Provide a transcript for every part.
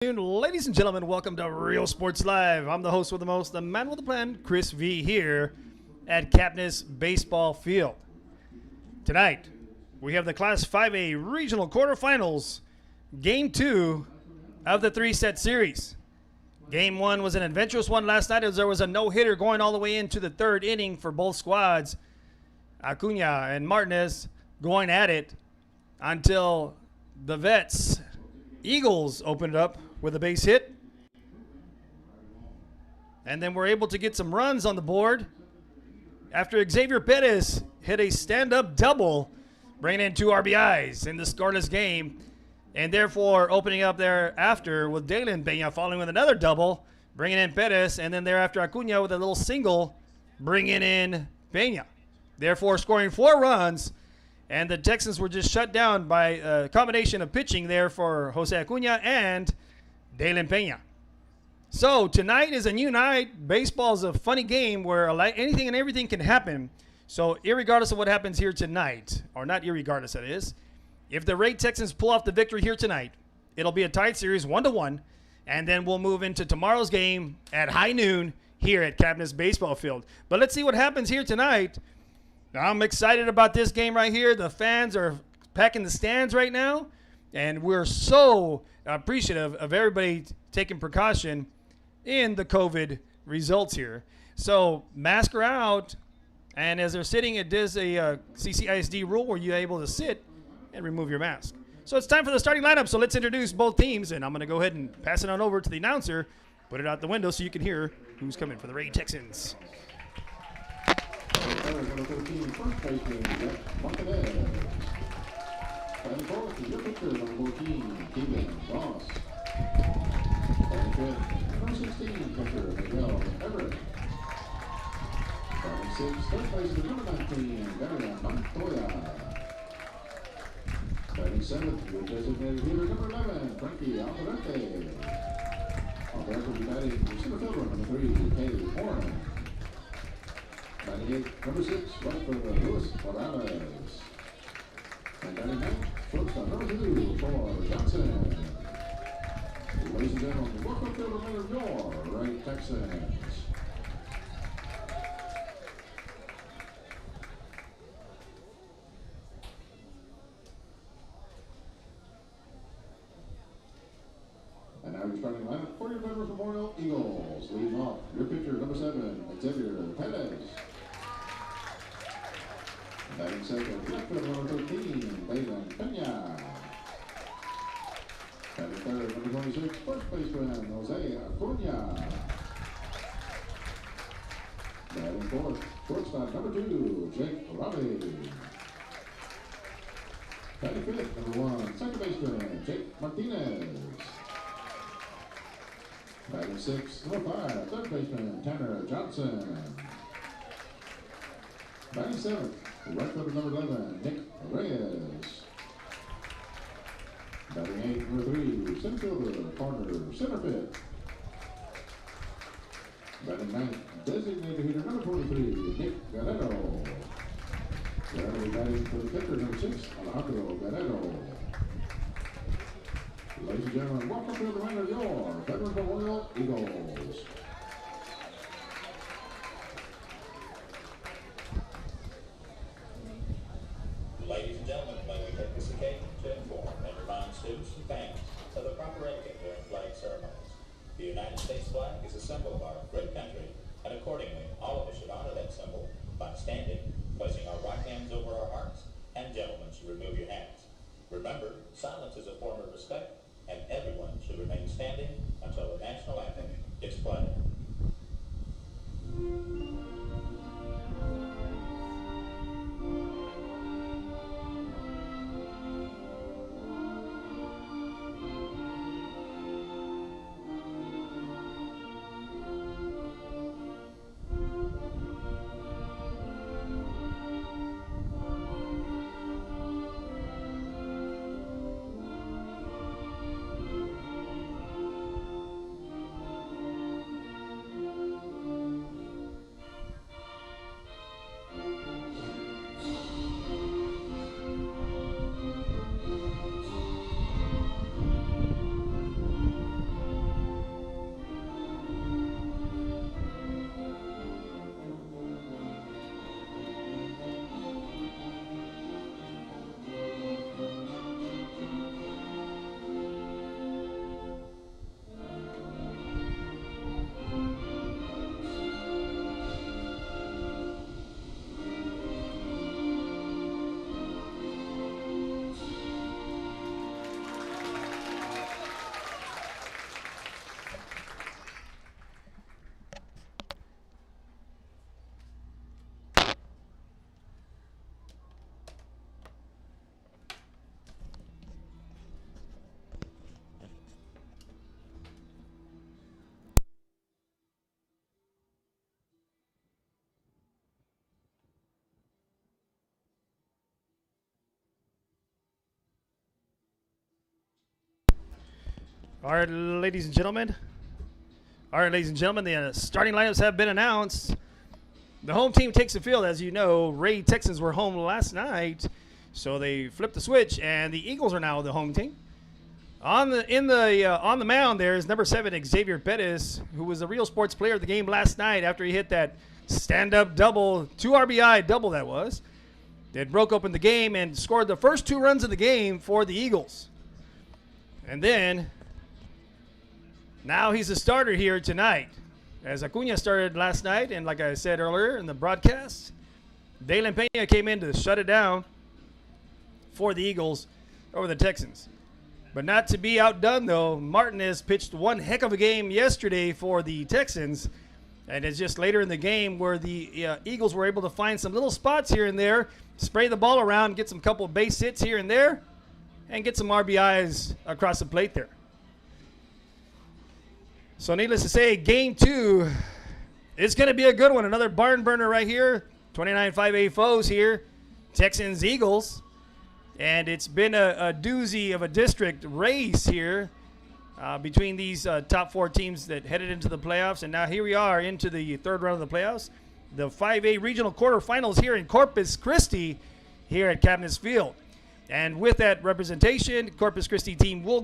Ladies and gentlemen, welcome to Real Sports Live. I'm the host with the most, the man with the plan, Chris V, here at Capnis Baseball Field. Tonight, we have the Class 5A Regional Quarterfinals, Game 2 of the three-set series. Game 1 was an adventurous one last night as there was a no-hitter going all the way into the third inning for both squads. Acuna and Martinez going at it until the Vets Eagles opened it up with a base hit. And then we're able to get some runs on the board after Xavier Perez hit a stand-up double, bringing in 2 RBIs in the scoreless game, and therefore opening up thereafter with Dalen Peña following with another double, bringing in Perez, and then thereafter Acuna with a little single, bringing in Peña. Therefore scoring 4 runs, and the Texans were just shut down by a combination of pitching there for Jose Acuna and Dalen Peña. So tonight is a new night. Baseball is a funny game where anything and everything can happen. So irregardless of what happens here tonight, or not irregardless that is, if the Ray Texans pull off the victory here tonight, it'll be a tied series 1-1, and then we'll move into tomorrow's game at high noon here at Capnis Baseball Field. But let's see what happens here tonight. I'm excited about this game right here. The fans are packing the stands right now, and we're so appreciative of everybody taking precaution in the COVID results here. So mask are out, and as they're sitting, it does a CCISD rule where you're able to sit and remove your mask. So it's time for the starting lineup, so let's introduce both teams, and I'm going to go ahead and pass it on over to the announcer, put it out the window so you can hear who's coming for the Ray Texans. Number 13, first baseman, Martinez. Batting fourth is your pitcher, number 14, Keegan Ross. Batting fifth, number 16, catcher, Miguel Everett. Batting sixth, third baseman, number 19, Gary Montoya. Batting seventh, your designated hitter, number 11, Frankie Alvarete. Alvarete will be batting your center fielder, number 3, Kaylee Horn. Batting eighth, number 6, right for Luis Morales. And batting ninth, shortstop number 2 for Johnson. Ladies and gentlemen, welcome to the winner of your Ray Texans. And now your starting lineup for your Veterans Memorial Eagles. Leading off, your pitcher, number 7, Xavier Perez. Batting second, left fielder, number 13, Dalen Peña. Batting third, number 26, first baseman, Jose Acuna. Batting fourth, shortstop, number 2, Jake Robbie. Batting fifth, number 1, second baseman, Jake Martinez. Batting sixth, number 5, third baseman, Tanner Johnson. Batting seventh, right fielder number 11, Nick Reyes. Batting eighth, number 3, center fielder, corner, center pit. Batting ninth, designated hitter number 43, Nick Guerrero. Guerrero batting for the pitcher, number 6, Alejandro Guerrero. Ladies and gentlemen, welcome to the winner of your Veterans Memorial Eagles. Ladies and gentlemen, may we take this occasion to inform and remind students and fans of the proper etiquette during flag ceremonies. The United States flag is a symbol of our great country, and accordingly, all of us should honor that symbol by standing, placing our right hands over our hearts, and gentlemen should remove your hats. Remember, silence is a form of respect, and everyone should remain standing until the national anthem is played. All right, ladies and gentlemen. All right, ladies and gentlemen, the starting lineups have been announced. The home team takes the field. As you know, Ray Texans were home last night, so they flipped the switch, and the Eagles are now the home team. On the mound there is number 7 Xavier Bettis, who was the real sports player of the game last night after he hit that stand-up double, 2 RBI double that was. It broke open the game and scored the first 2 runs of the game for the Eagles. And then now he's a starter here tonight. As Acuna started last night, and like I said earlier in the broadcast, Dalen Pena came in to shut it down for the Eagles over the Texans. But not to be outdone, though, Martinez pitched one heck of a game yesterday for the Texans. And it's just later in the game where the Eagles were able to find some little spots here and there, spray the ball around, get some couple base hits here and there, and get some RBIs across the plate there. So needless to say, game 2 is going to be a good one. Another barn burner right here. 29-5A foes here. Texans, Eagles. And it's been a doozy of a district race here between these top 4 teams that headed into the playoffs. And now here we are into the third round of the playoffs. The 5A regional quarterfinals here in Corpus Christi here at Cabinets Field. And with that representation, Corpus Christi team will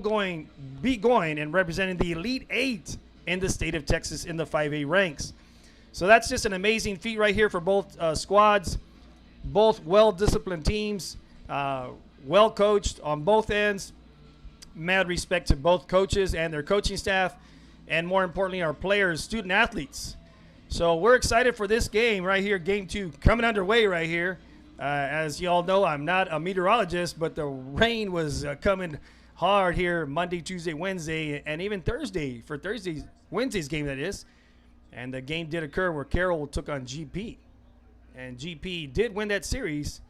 be going and representing the Elite 8 in the state of Texas in the 5A ranks. So that's just an amazing feat right here for both squads, both well-disciplined teams, well coached on both ends. Mad respect to both coaches and their coaching staff, and more importantly, our players, student athletes. So we're excited for this game right here, game 2, coming underway right here. As you all know, I'm not a meteorologist, but the rain was coming hard here Monday, Tuesday, Wednesday, and even Thursday for Wednesday's game, that is. And the game did occur where Carroll took on GP. And GP did win that series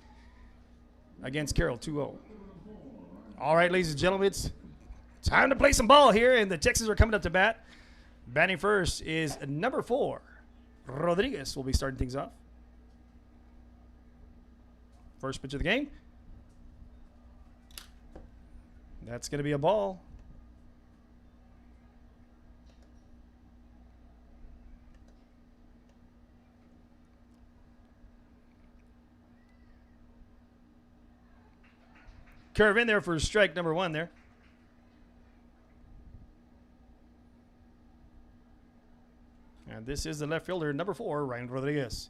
against Carroll 2-0. All right, ladies and gentlemen, it's time to play some ball here, and the Texans are coming up to bat. Batting first is number 4. Rodriguez will be starting things off. First pitch of the game. That's going to be a ball. Curve in there for strike number 1 there. And this is the left fielder, number 4, Ryan Rodriguez.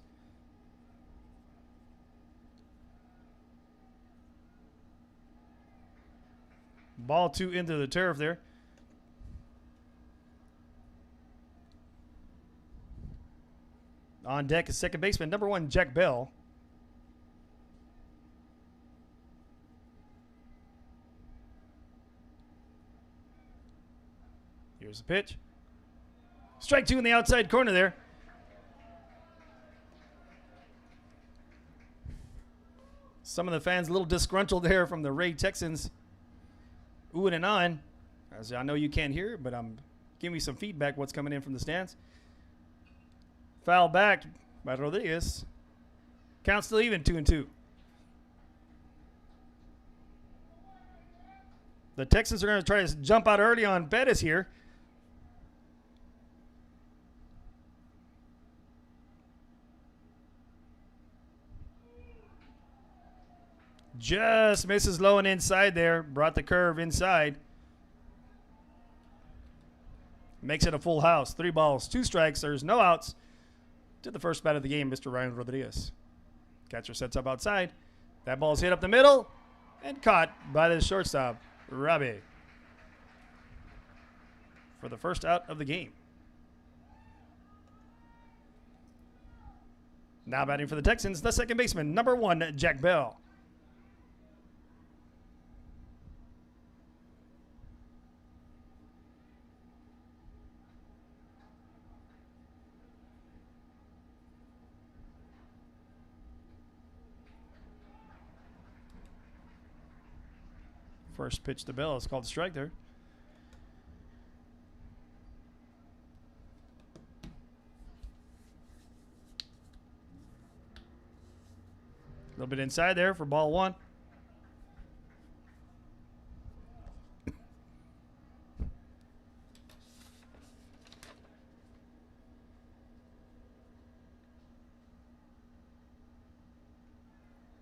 Ball 2 into the turf there. On deck is second baseman, number 1, Jack Bell. Here's the pitch. Strike 2 in the outside corner there. Some of the fans a little disgruntled there from the Ray Texans. Oohing and on. As I know you can't hear it, but I'm giving you some feedback what's coming in from the stands. Foul back by Rodriguez. Count still even, 2-2. The Texans are going to try to jump out early on Bettis here. Just misses low and inside there. Brought the curve inside. Makes it a full house. 3 balls, 2 strikes. There's no outs. To the first bat of the game, Mr. Ryan Rodriguez. Catcher sets up outside. That ball's hit up the middle and caught by the shortstop, Robbie, for the first out of the game. Now batting for the Texans, the second baseman, number 1, Jack Bell. First pitch to Bell is called a strike there. A little bit inside there for ball 1.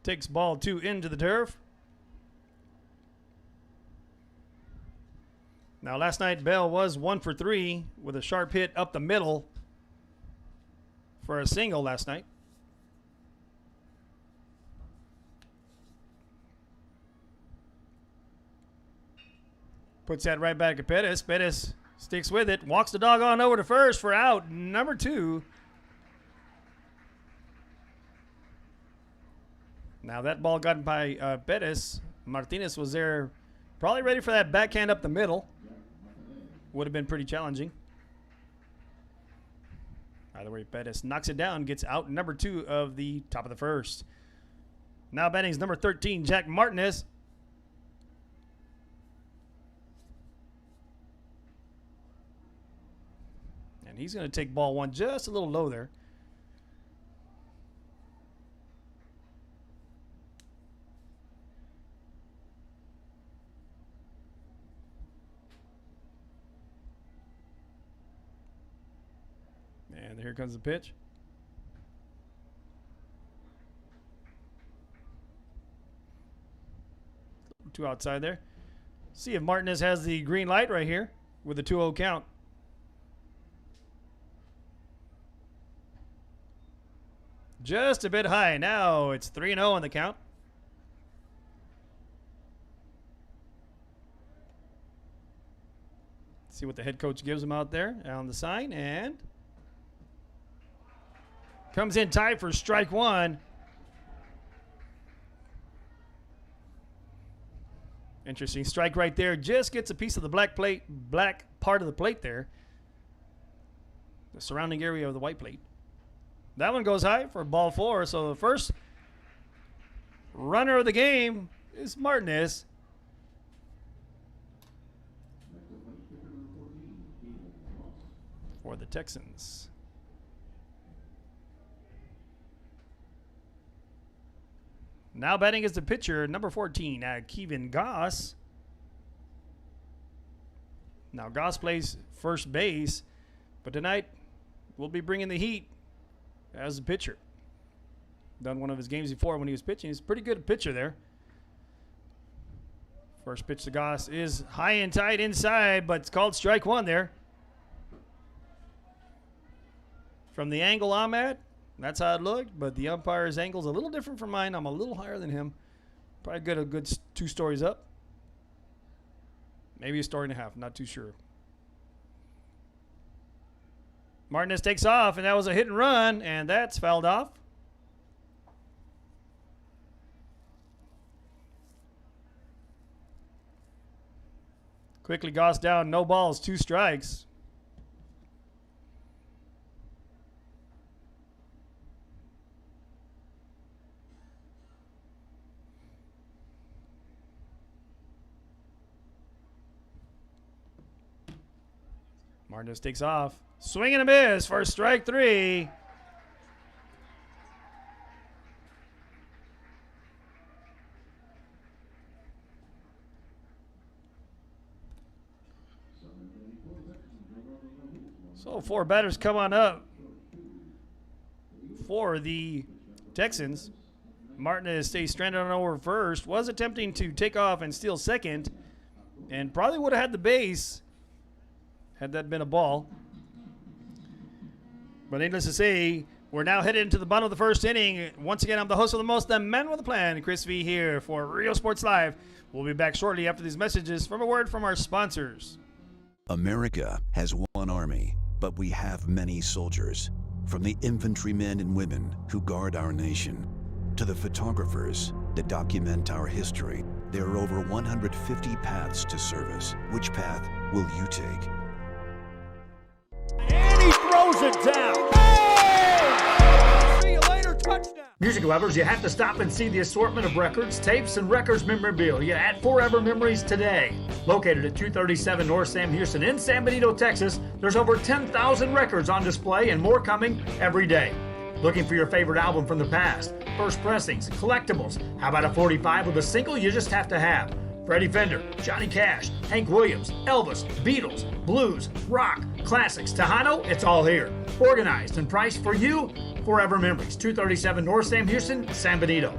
Takes ball 2 into the turf. Now, last night, Bell was 1 for 3 with a sharp hit up the middle for a single last night. Puts that right back at Pettis. Pettis sticks with it, walks the dog on over to first for out number 2. Now that ball got by Pettis. Martinez was there, probably ready for that backhand up the middle. Would have been pretty challenging. Either way, Pettis knocks it down, gets out number 2 of the top of the first. Now batting is number 13, Jack Martinez. And he's going to take ball 1 just a little low there. And here comes the pitch. Two outside there. See if Martinez has the green light right here with the 2-0 count. Just a bit high. Now it's 3-0 on the count. See what the head coach gives him out there on the sign, and comes in tight for strike 1. Interesting strike right there. Just gets a piece of the black part of the plate there. The surrounding area of the white plate. That one goes high for ball 4. So the first runner of the game is Martinez. For the Texans. Now batting is the pitcher, number 14, Kevin Goss. Now Goss plays first base, but tonight we'll be bringing the heat as a pitcher. Done one of his games before when he was pitching. He's a pretty good pitcher there. First pitch to Goss is high and tight inside, but it's called strike 1 there. From the angle I'm at, that's how it looked, but the umpire's angle is a little different from mine. I'm a little higher than him. Probably get a good 2 stories up. Maybe a story and a half, not too sure. Martinez takes off, and that was a hit and run, and that's fouled off. Quickly Goss down, no balls, 2 strikes. Martinez takes off. Swing and a miss for strike 3. So 4 batters come on up for the Texans. Martinez stays stranded on over first. Was attempting to take off and steal second, and probably would have had the base had that been a ball. But needless to say, we're now headed into the bottom of the first inning. Once again, I'm the host of the most, the man with a plan, Chris V here for Real Sports Live. We'll be back shortly after these messages from a word from our sponsors. America has one army, but we have many soldiers. From the infantrymen and women who guard our nation, to the photographers that document our history, there are over 150 paths to service. Which path will you take? And he throws it down. Hey! See you later, touchdown. Music lovers, you have to stop and see the assortment of records, tapes, and records memorabilia at Forever Memories today. Located at 237 North Sam Houston in San Benito, Texas, there's over 10,000 records on display and more coming every day. Looking for your favorite album from the past, first pressings, collectibles? How about a 45 with a single you just have to have? Freddie Fender, Johnny Cash, Hank Williams, Elvis, Beatles, blues, rock, classics, Tejano, it's all here. Organized and priced for you, Forever Memories, 237 North Sam Houston, San Benito.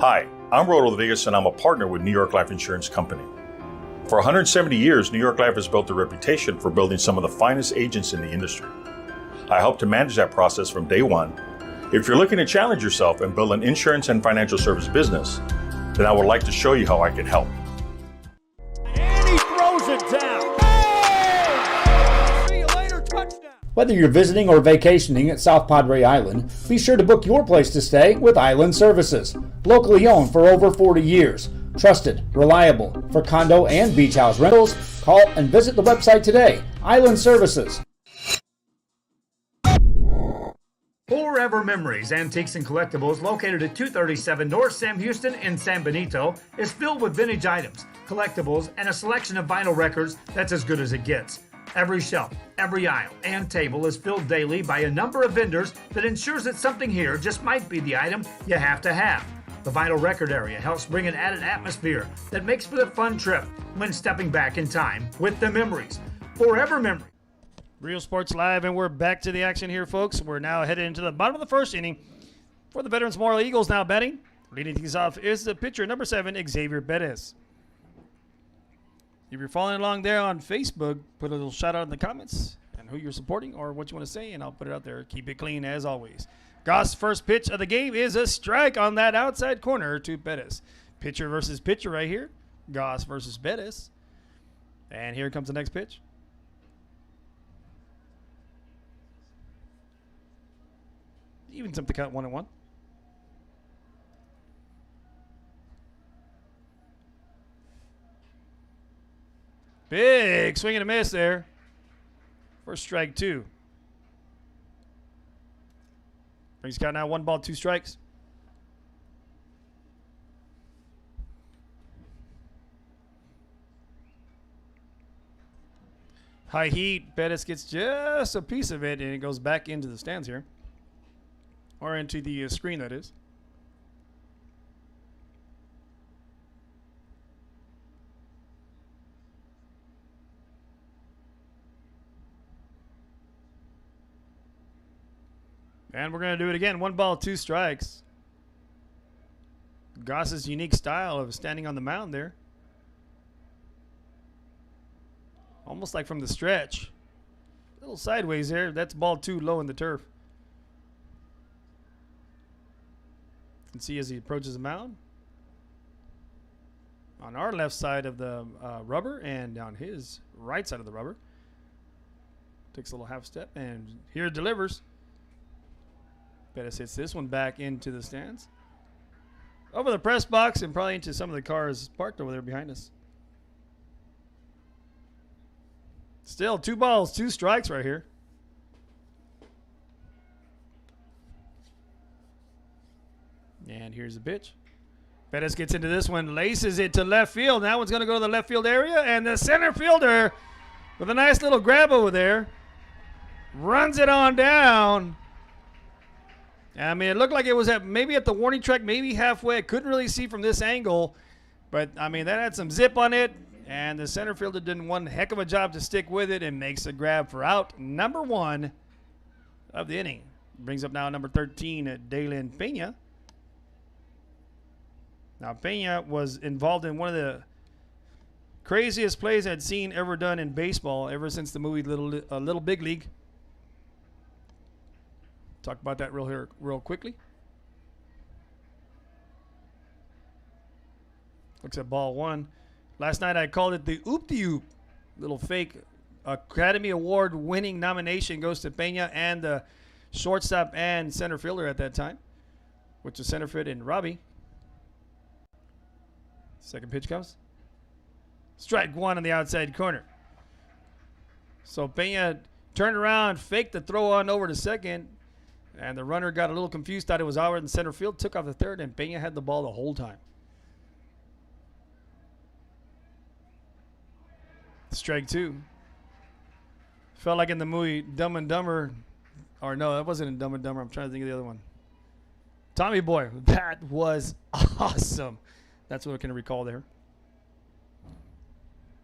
Hi, I'm Rod Rodriguez and I'm a partner with New York Life Insurance Company. For 170 years, New York Life has built a reputation for building some of the finest agents in the industry. I help to manage that process from day one. If you're looking to challenge yourself and build an insurance and financial service business, then I would like to show you how I can help. And he throws it down. Hey! See you later, touchdown. Whether you're visiting or vacationing at South Padre Island, be sure to book your place to stay with Island Services. Locally owned for over 40 years. Trusted, reliable for condo and beach house rentals. Call and visit the website today. Island Services. Forever Memories, Antiques and Collectibles, located at 237 North Sam Houston in San Benito, is filled with vintage items, collectibles, and a selection of vinyl records that's as good as it gets. Every shelf, every aisle, and table is filled daily by a number of vendors that ensures that something here just might be the item you have to have. The vinyl record area helps bring an added atmosphere that makes for the fun trip when stepping back in time with the memories. Forever Memories. Real Sports Live, and we're back to the action here, folks. We're now headed into the bottom of the first inning for the Veterans Memorial Eagles now batting. Leading things off is the pitcher, number 7, Xavier Bettis. If you're following along there on Facebook, put a little shout out in the comments and who you're supporting or what you want to say, and I'll put it out there. Keep it clean as always. Goss' first pitch of the game is a strike on that outside corner to Bettis. Pitcher versus pitcher right here. Goss versus Bettis. And here comes the next pitch. Evens up the count 1-1. Big swing and a miss there. First strike 2. Brings count now 1 ball, 2 strikes. High heat. Bettis gets just a piece of it, and it goes back into the stands here. Or into the screen, that is. And we're going to do it again. 1 ball, 2 strikes. Goss's unique style of standing on the mound there. Almost like from the stretch. A little sideways there. That's ball 2 low in the turf. You can see as he approaches the mound. On our left side of the rubber and on his right side of the rubber. Takes a little half step and here it delivers. Bettis hits this one back into the stands. Over the press box and probably into some of the cars parked over there behind us. Still 2 balls, 2 strikes right here. And here's the pitch. Bettis gets into this one, laces it to left field. That one's going to go to the left field area, and the center fielder with a nice little grab over there runs it on down. I mean, it looked like it was maybe at the warning track, maybe halfway. I couldn't really see from this angle, but I mean, that had some zip on it, and the center fielder did one heck of a job to stick with it and makes a grab for out number 1 of the inning. Brings up now number 13, Dalen Pena. Now, Pena was involved in one of the craziest plays I'd seen ever done in baseball ever since the movie Little Big League. Talk about that real quickly. Looks at ball 1. Last night I called it the oop-de-oop. Little fake Academy Award winning nomination goes to Pena and the shortstop and center fielder at that time, which was center field and Robbie. Second pitch comes. Strike 1 on the outside corner. So Pena turned around, faked the throw on over to second, and the runner got a little confused, thought it was out in center field, took off the third, and Pena had the ball the whole time. Strike 2. Felt like in the movie Dumb and Dumber, or no, that wasn't in Dumb and Dumber. I'm trying to think of the other one. Tommy Boy. That was awesome. That's what I can recall there.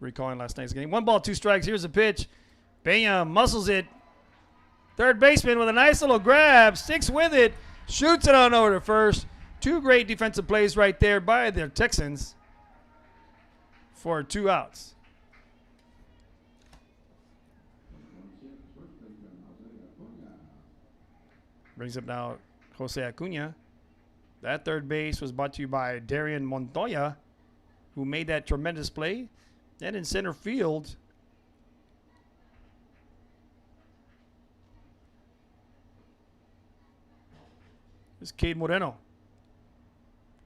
Recalling last night's game. 1 ball, 2 strikes. Here's a pitch. Pena muscles it. Third baseman with a nice little grab. Sticks with it. Shoots it on over to first. Two great defensive plays right there by the Texans for 2 outs. Brings up now Jose Acuna. That third base was brought to you by Darian Montoya, who made that tremendous play. And in center field, is Cade Moreno.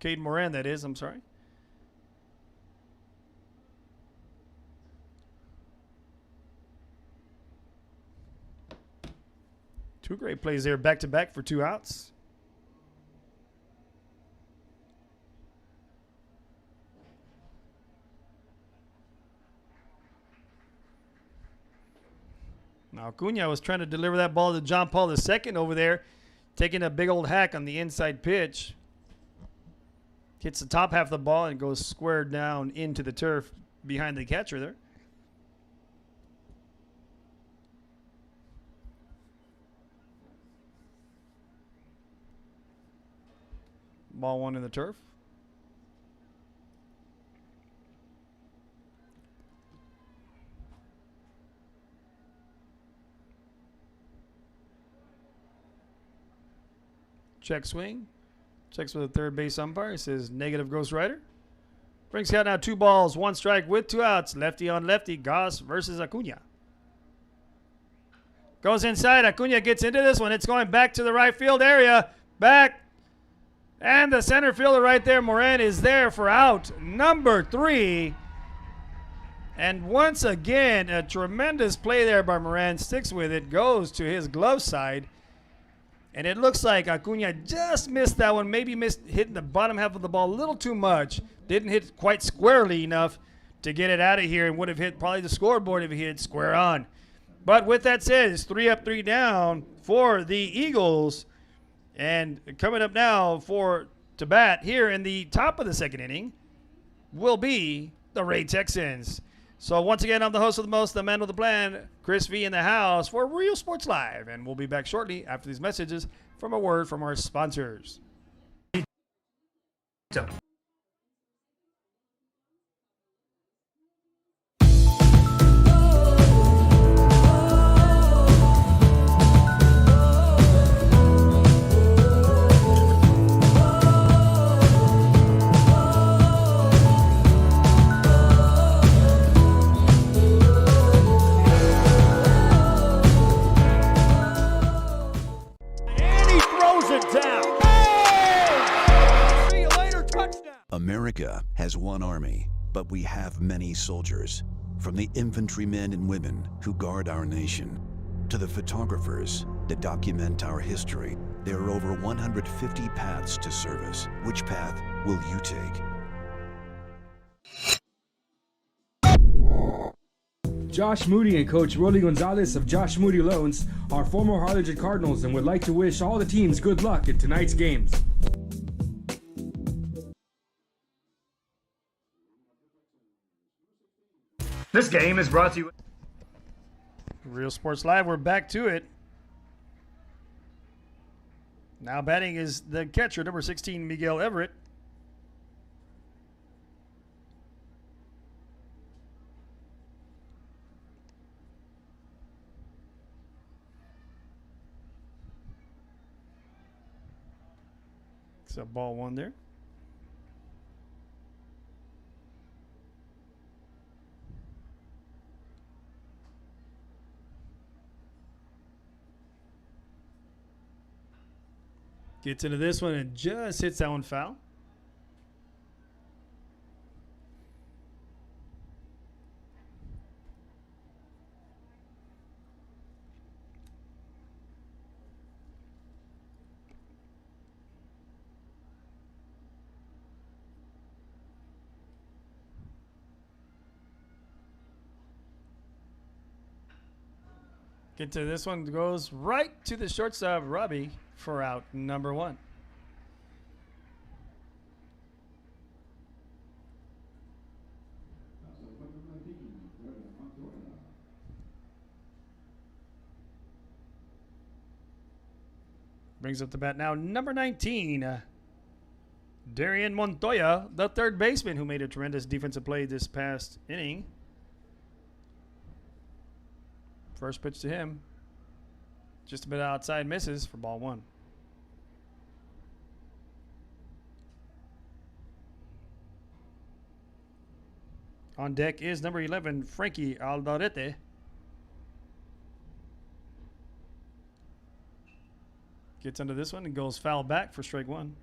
Cade Moran, that is, I'm sorry. Two great plays there, back-to-back for 2 outs. Now, Acuna was trying to deliver that ball to John Paul II over there, taking a big old hack on the inside pitch. Hits the top half of the ball and goes square down into the turf behind the catcher there. Ball 1 in the turf. Check swing. Checks with the third base umpire. Says negative Ghost Rider. Brings out now 2 balls, 1 strike with 2 outs. Lefty on lefty. Goss versus Acuna. Goes inside. Acuna gets into this one. It's going back to the right field area. Back. And the center fielder right there, Moran, is there for out number 3. And once again, a tremendous play there by Moran. Sticks with it. Goes to his glove side. And it looks like Acuna just missed that one. Maybe missed hitting the bottom half of the ball a little too much. Didn't hit quite squarely enough to get it out of here, and would have hit probably the scoreboard if he hit it square on. But with that said, it's 3 up, 3 down for the Eagles. And coming up now to bat here in the top of the 2nd inning will be the Ray Texans. So once again, I'm the host of the most, the man with the plan, Chris V in the house for Real Sports Live. And we'll be back shortly after these messages from a word from our sponsors. America has one army, but we have many soldiers. From the infantrymen and women who guard our nation, to the photographers that document our history, there are over 150 paths to service. Which path will you take? Josh Moody and Coach Rolly Gonzalez of Josh Moody Loans are former Harlingen Cardinals and would like to wish all the teams good luck in tonight's games. This game is brought to you. Real Sports Live, we're back to it. Now batting is the catcher, number 16, Miguel Everett. It's a ball 1 there. Gets into this one and just hits that one foul. Get to this one, goes right to the shortstop, Robbie, for out number 1. Brings up the bat now, number 19, Darian Montoya, the third baseman who made a tremendous defensive play this past inning. First pitch to him. Just a bit outside, misses for ball 1. On deck is number 11, Frankie Aldarete. Gets under this one and goes foul back for strike 1.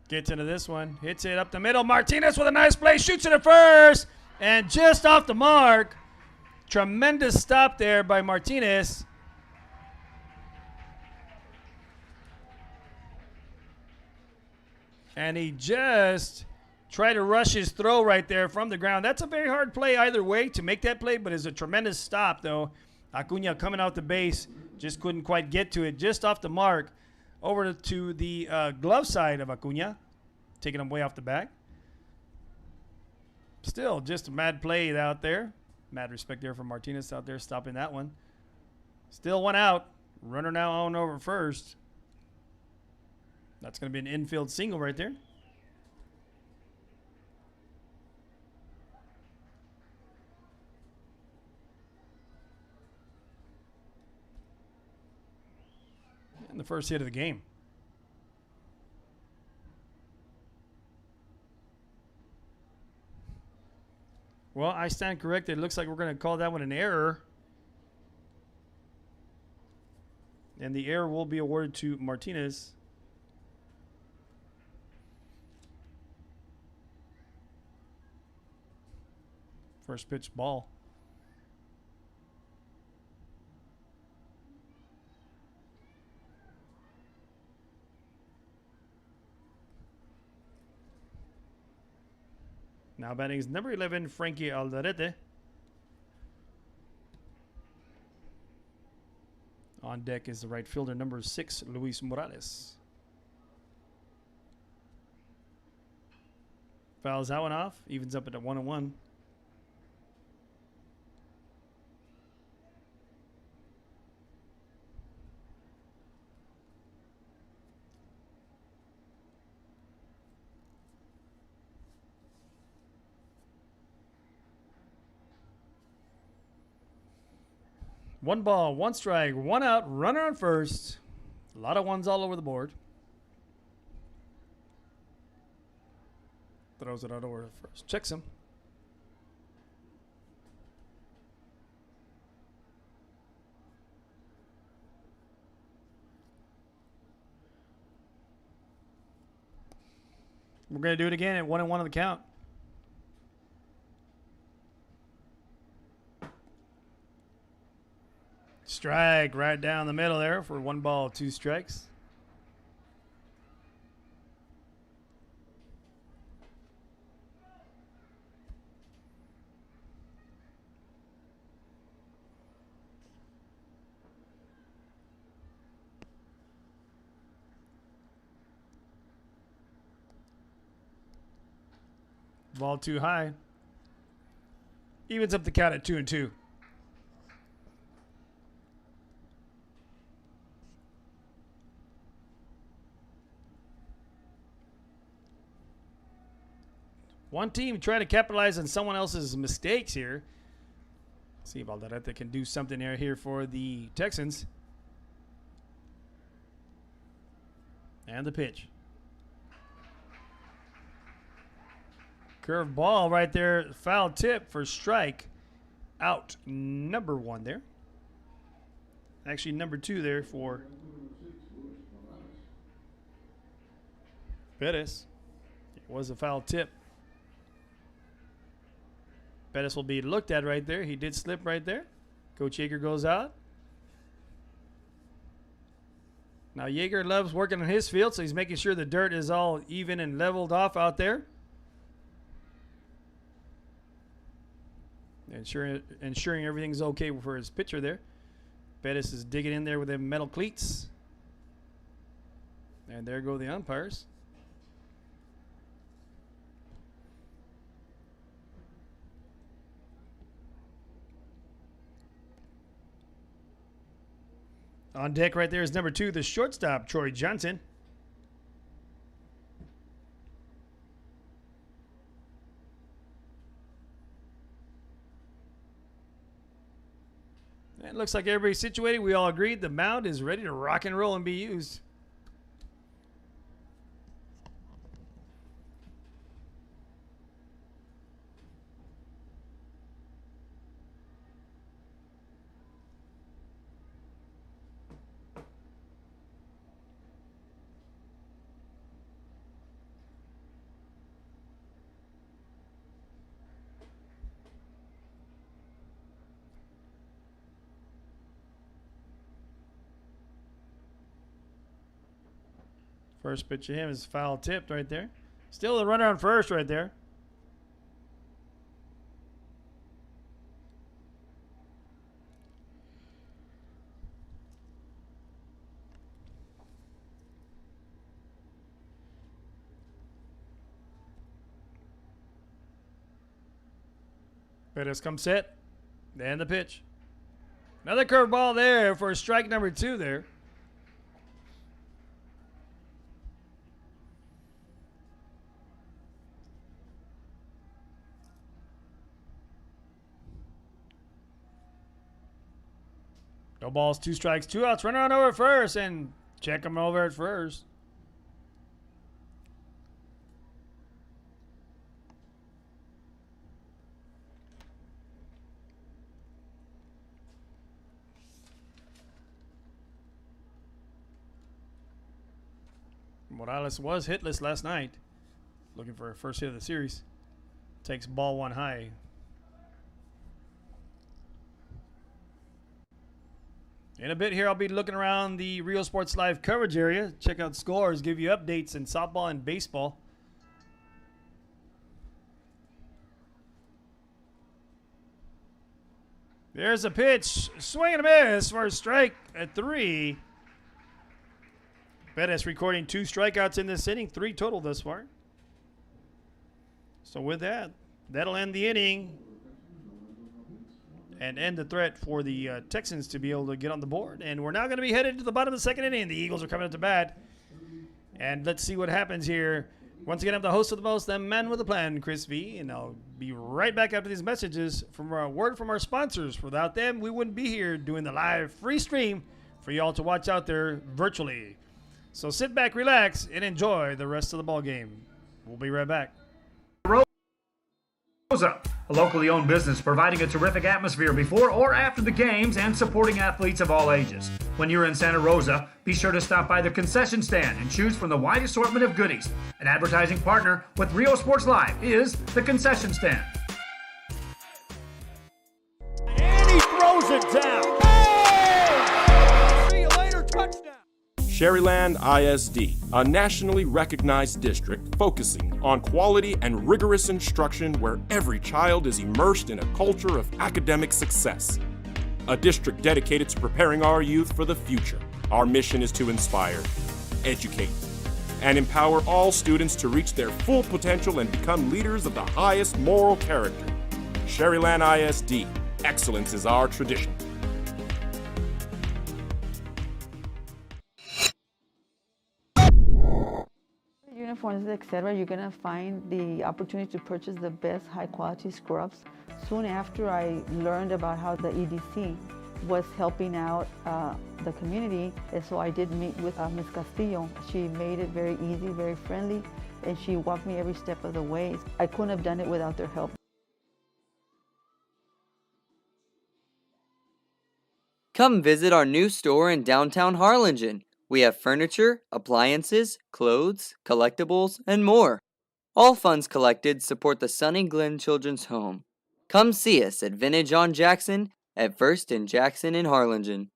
Gets into this one, hits it up the middle. Martinez with a nice play, shoots it at first, and just off the mark. Tremendous stop there by Martinez. And he just tried to rush his throw right there from the ground. That's a very hard play either way to make that play, but it's a tremendous stop, though. Acuna coming out the base, just couldn't quite get to it, just off the mark. Over to the glove side of Acuna, taking him way off the back. Still, just a mad play out there. Mad respect there for Martinez out there stopping that one. Still one out. Runner now on over first. That's going to be an infield single right there. And the first hit of the game. Well, I stand corrected. It looks like we're going to call that one an error. And the error will be awarded to Martinez. First pitch ball. Now batting is number 11, Frankie Aldarete. On deck is the right fielder, number 6, Luis Morales. Fouls that one off, evens up at a 1-1. One ball, one strike, one out, runner on first. A lot of ones all over the board. Throws it out over first. Checks him. We're going to do it again at 1-1 on the count. Strike right down the middle there for 1 ball, 2 strikes. Ball too high. Evens up the count at 2-2. One team trying to capitalize on someone else's mistakes here. See if Aldarete can do something here for the Texans. And the pitch. Curve ball right there. Foul tip for strike. Out. Number 1 there. Actually, number 2 there for Bettis. It was a foul tip. Bettis will be looked at right there. He did slip right there. Coach Yeager goes out. Now Yeager loves working on his field, so he's making sure the dirt is all even and leveled off out there. Ensuring everything's okay for his pitcher there. Bettis is digging in there with them metal cleats. And there go the umpires. On deck right there is number 2, the shortstop, Troy Johnson. It looks like everybody's situated. We all agreed the mound is ready to rock and roll and be used. First pitch of him is foul tipped right there. Still a runner on first right there. Bettis comes set. And the pitch. Another curveball there for strike number 2 there. No balls, 2 strikes, 2 outs. Runner on over at first and check him over at first. Morales was hitless last night. Looking for a first hit of the series. Takes ball 1 high. In a bit here, I'll be looking around the Real Sports Live coverage area. Check out scores, give you updates in softball and baseball. There's a pitch. Swing and a miss for a strike at 3. Bettis recording 2 strikeouts in this inning, 3 total thus far. So with that, that'll end the inning and end the threat for the Texans to be able to get on the board. And we're now going to be headed to the bottom of the 2nd inning. The Eagles are coming up to bat. And let's see what happens here. Once again, I'm the host of the most, the man with a plan, Chris V. And I'll be right back after these messages from a word from our sponsors. Without them, we wouldn't be here doing the live free stream for y'all to watch out there virtually. So sit back, relax, and enjoy the rest of the ball game. We'll be right back. Rosa, a locally owned business providing a terrific atmosphere before or after the games and supporting athletes of all ages. When you're in Santa Rosa, be sure to stop by the concession stand and choose from the wide assortment of goodies. An advertising partner with Rio Sports Live is the concession stand. And he throws it down. Hey! See you later, touchdown. Sherryland ISD, a nationally recognized district focusing on quality and rigorous instruction where every child is immersed in a culture of academic success. A district dedicated to preparing our youth for the future. Our mission is to inspire, educate, and empower all students to reach their full potential and become leaders of the highest moral character. Sherryland ISD, excellence is our tradition. Uniforms, etc., you're going to find the opportunity to purchase the best high-quality scrubs. Soon after I learned about how the EDC was helping out the community, and so I did meet with Ms. Castillo. She made it very easy, very friendly, and she walked me every step of the way. I couldn't have done it without their help. Come visit our new store in downtown Harlingen. We have furniture, appliances, clothes, collectibles, and more. All funds collected support the Sunny Glen Children's Home. Come see us at Vintage on Jackson at First and Jackson in Harlingen.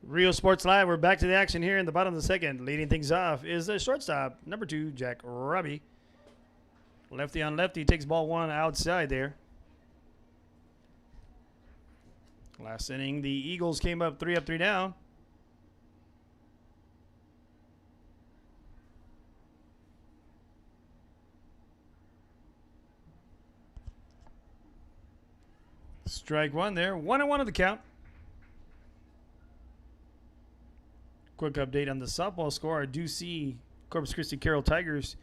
Real Sports Live, we're back to the action here in the bottom of the 2nd. Leading things off is the shortstop, number 2, Jack Robbie. Lefty on lefty, takes ball 1 outside there. Last inning, the Eagles came up 3 up, 3 down. Strike one there. 1-1 of the count. Quick update on the softball score. I do see Corpus Christi Carroll Tigers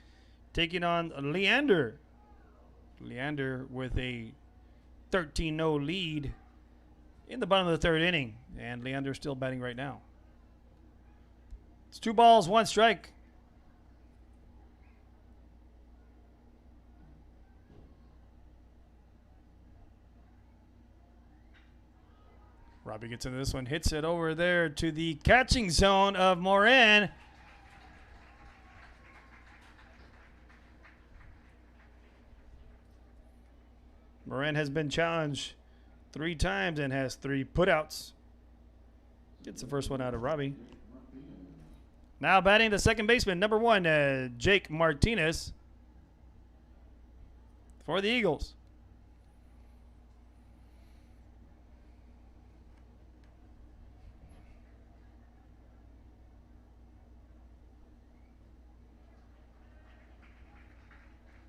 taking on Leander. Leander with a 13-0 lead in the bottom of the third inning. And Leander still batting right now. It's 2 balls, 1 strike. Robbie gets into this one, hits it over there to the catching zone of Morin. Morin has been challenged 3 times and has 3 putouts. Gets the first one out of Robbie. Now batting the second baseman, number 1, Jake Martinez for the Eagles.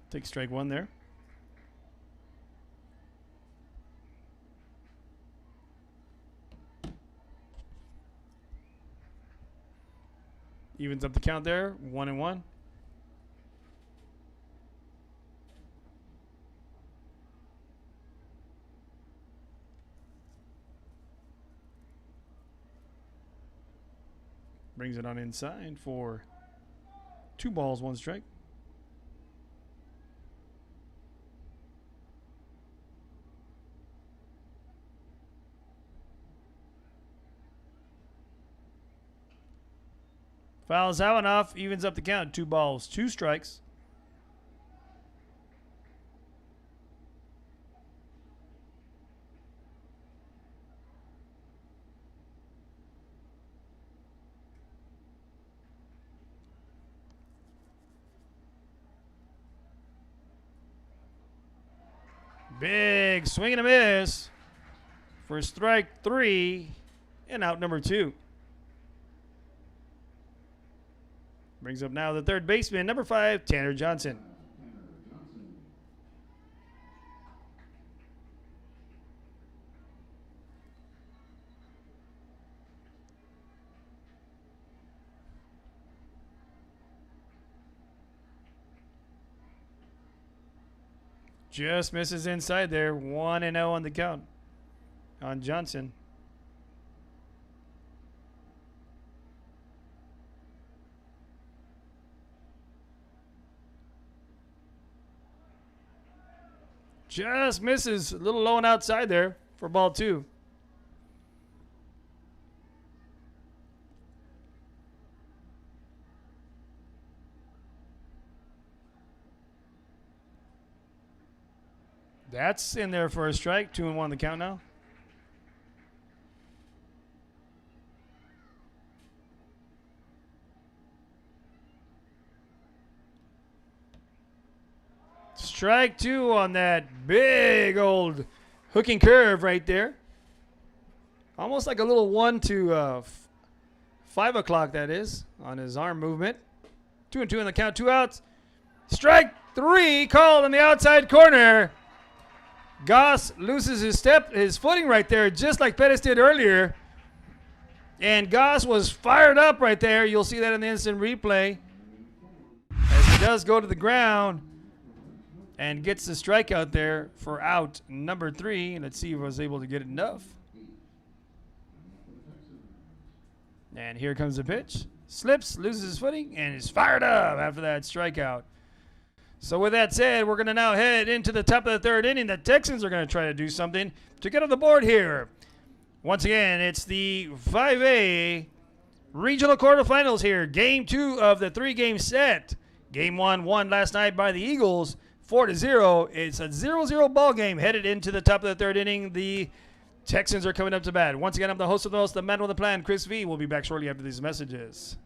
Take strike 1 there. Evens up the count there, 1-1. Brings it on inside for 2 balls, 1 strike. Fouls out enough, evens up the count. 2 balls, 2 strikes. Big swing and a miss for strike 3 and out number 2. Brings up now the third baseman, number 5, Tanner Johnson. Just misses inside there. 1-0 on the count on Johnson. Just misses, a little low and outside there for ball 2. That's in there for a strike. 2-1 the count now. Strike 2 on that big old hooking curve right there. Almost like a little 1 to 5 o'clock, that is, on his arm movement. 2-2 in the count, 2 outs. Strike 3 called on the outside corner. Goss loses his footing right there, just like Pettis did earlier. And Goss was fired up right there. You'll see that in the instant replay. As he does go to the ground and gets the strikeout there for out number 3. Let's see if I was able to get enough. And here comes the pitch. Slips, loses his footing, and is fired up after that strikeout. So with that said, we're going to now head into the top of the third inning. The Texans are going to try to do something to get on the board here. Once again, it's the 5A regional quarterfinals here. Game 2 of the 3-game set. Game 1 won last night by the Eagles, 4-0. It's a 0-0 ball game headed into the top of the third inning. The Texans are coming up to bat. Once again, I'm the host of the host, the man with the plan, Chris V. We'll be back shortly after these messages.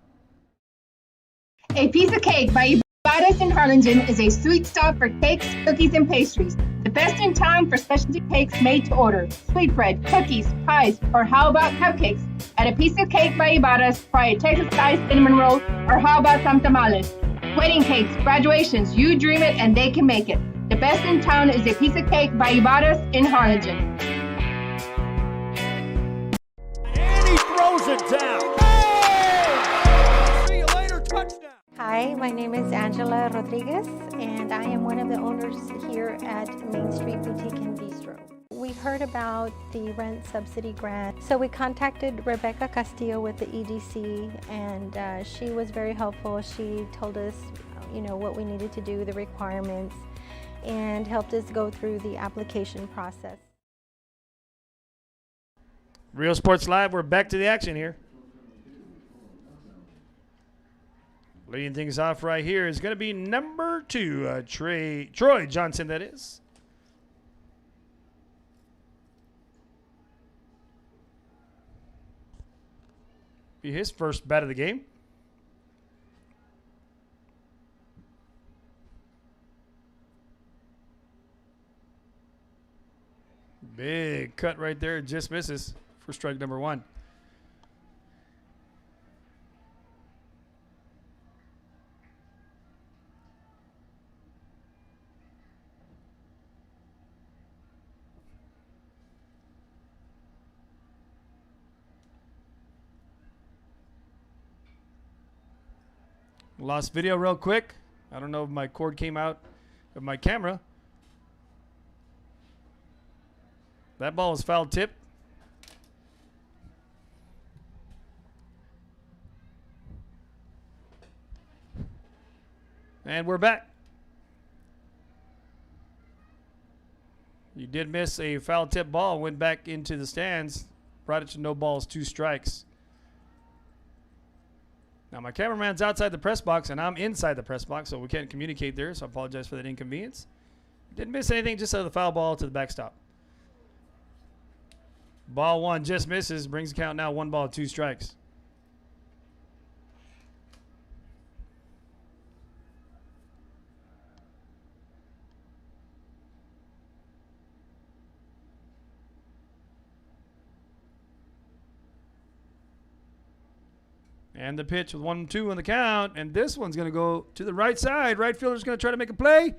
A piece of cake by Bayubadas in Harlingen is a sweet stop for cakes, cookies, and pastries. The best in town for specialty cakes made to order. Sweetbread, cookies, pies, or how about cupcakes? At a piece of cake Bayubadas, try a Texas-style cinnamon roll, or how about some tamales? Wedding cakes, graduations, you dream it and they can make it. The best in town is a piece of cake Bayubadas in Harlingen. And he throws it down. Oh! See you later, touchdown. Hi, my name is Angela Rodriguez, and I am one of the owners here at Main Street Boutique and Bistro. We heard about the rent subsidy grant, so we contacted Rebecca Castillo with the EDC, and she was very helpful. She told us, what we needed to do, the requirements, and helped us go through the application process. Real Sports Live, we're back to the action here. Leading things off right here is going to be number 2, Troy Johnson, that is. Be his first bat of the game. Big cut right there, just misses for strike number 1. Lost video real quick. I don't know if my cord came out of my camera. That ball is foul tipped. And we're back. You did miss a foul tip ball. Went back into the stands. Brought it to no balls, 2 strikes. Now my cameraman's outside the press box and I'm inside the press box, so we can't communicate there, so I apologize for that inconvenience. Didn't miss anything, just the foul ball to the backstop. Ball 1 just misses, brings the count now 1 ball, 2 strikes. And the pitch with 1-2 on the count. And this one's going to go to the right side. Right fielder's going to try to make a play.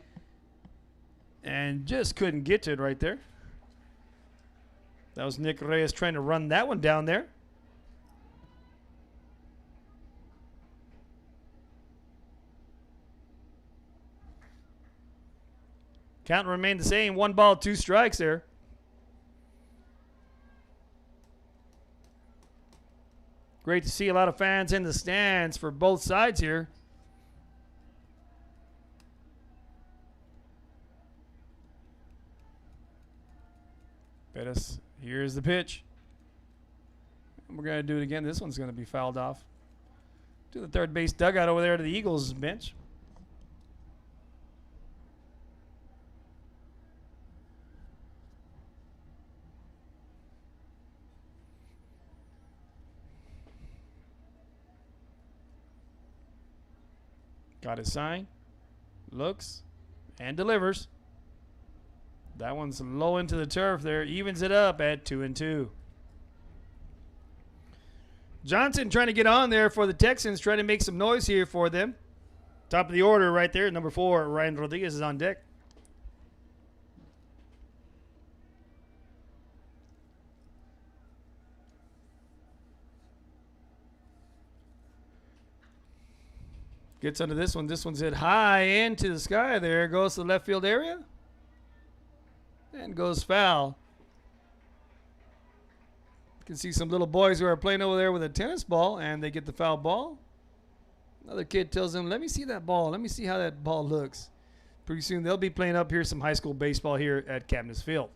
And just couldn't get to it right there. That was Nick Reyes trying to run that one down there. Count remained the same. 1 ball, 2 strikes there. Great to see a lot of fans in the stands for both sides here. Bettis, here's the pitch. And we're going to do it again. This one's going to be fouled off. To the third base dugout over there to the Eagles bench. Got his sign, looks, and delivers. That one's low into the turf there, evens it up at 2-2. Johnson trying to get on there for the Texans, trying to make some noise here for them. Top of the order right there, number 4, Ryan Rodriguez is on deck. Gets under this one. This one's hit high into the sky there. Goes to the left field area. And goes foul. You can see some little boys who are playing over there with a tennis ball, and they get the foul ball. Another kid tells them, let me see that ball. Let me see how that ball looks. Pretty soon they'll be playing up here some high school baseball here at Cabinets Field.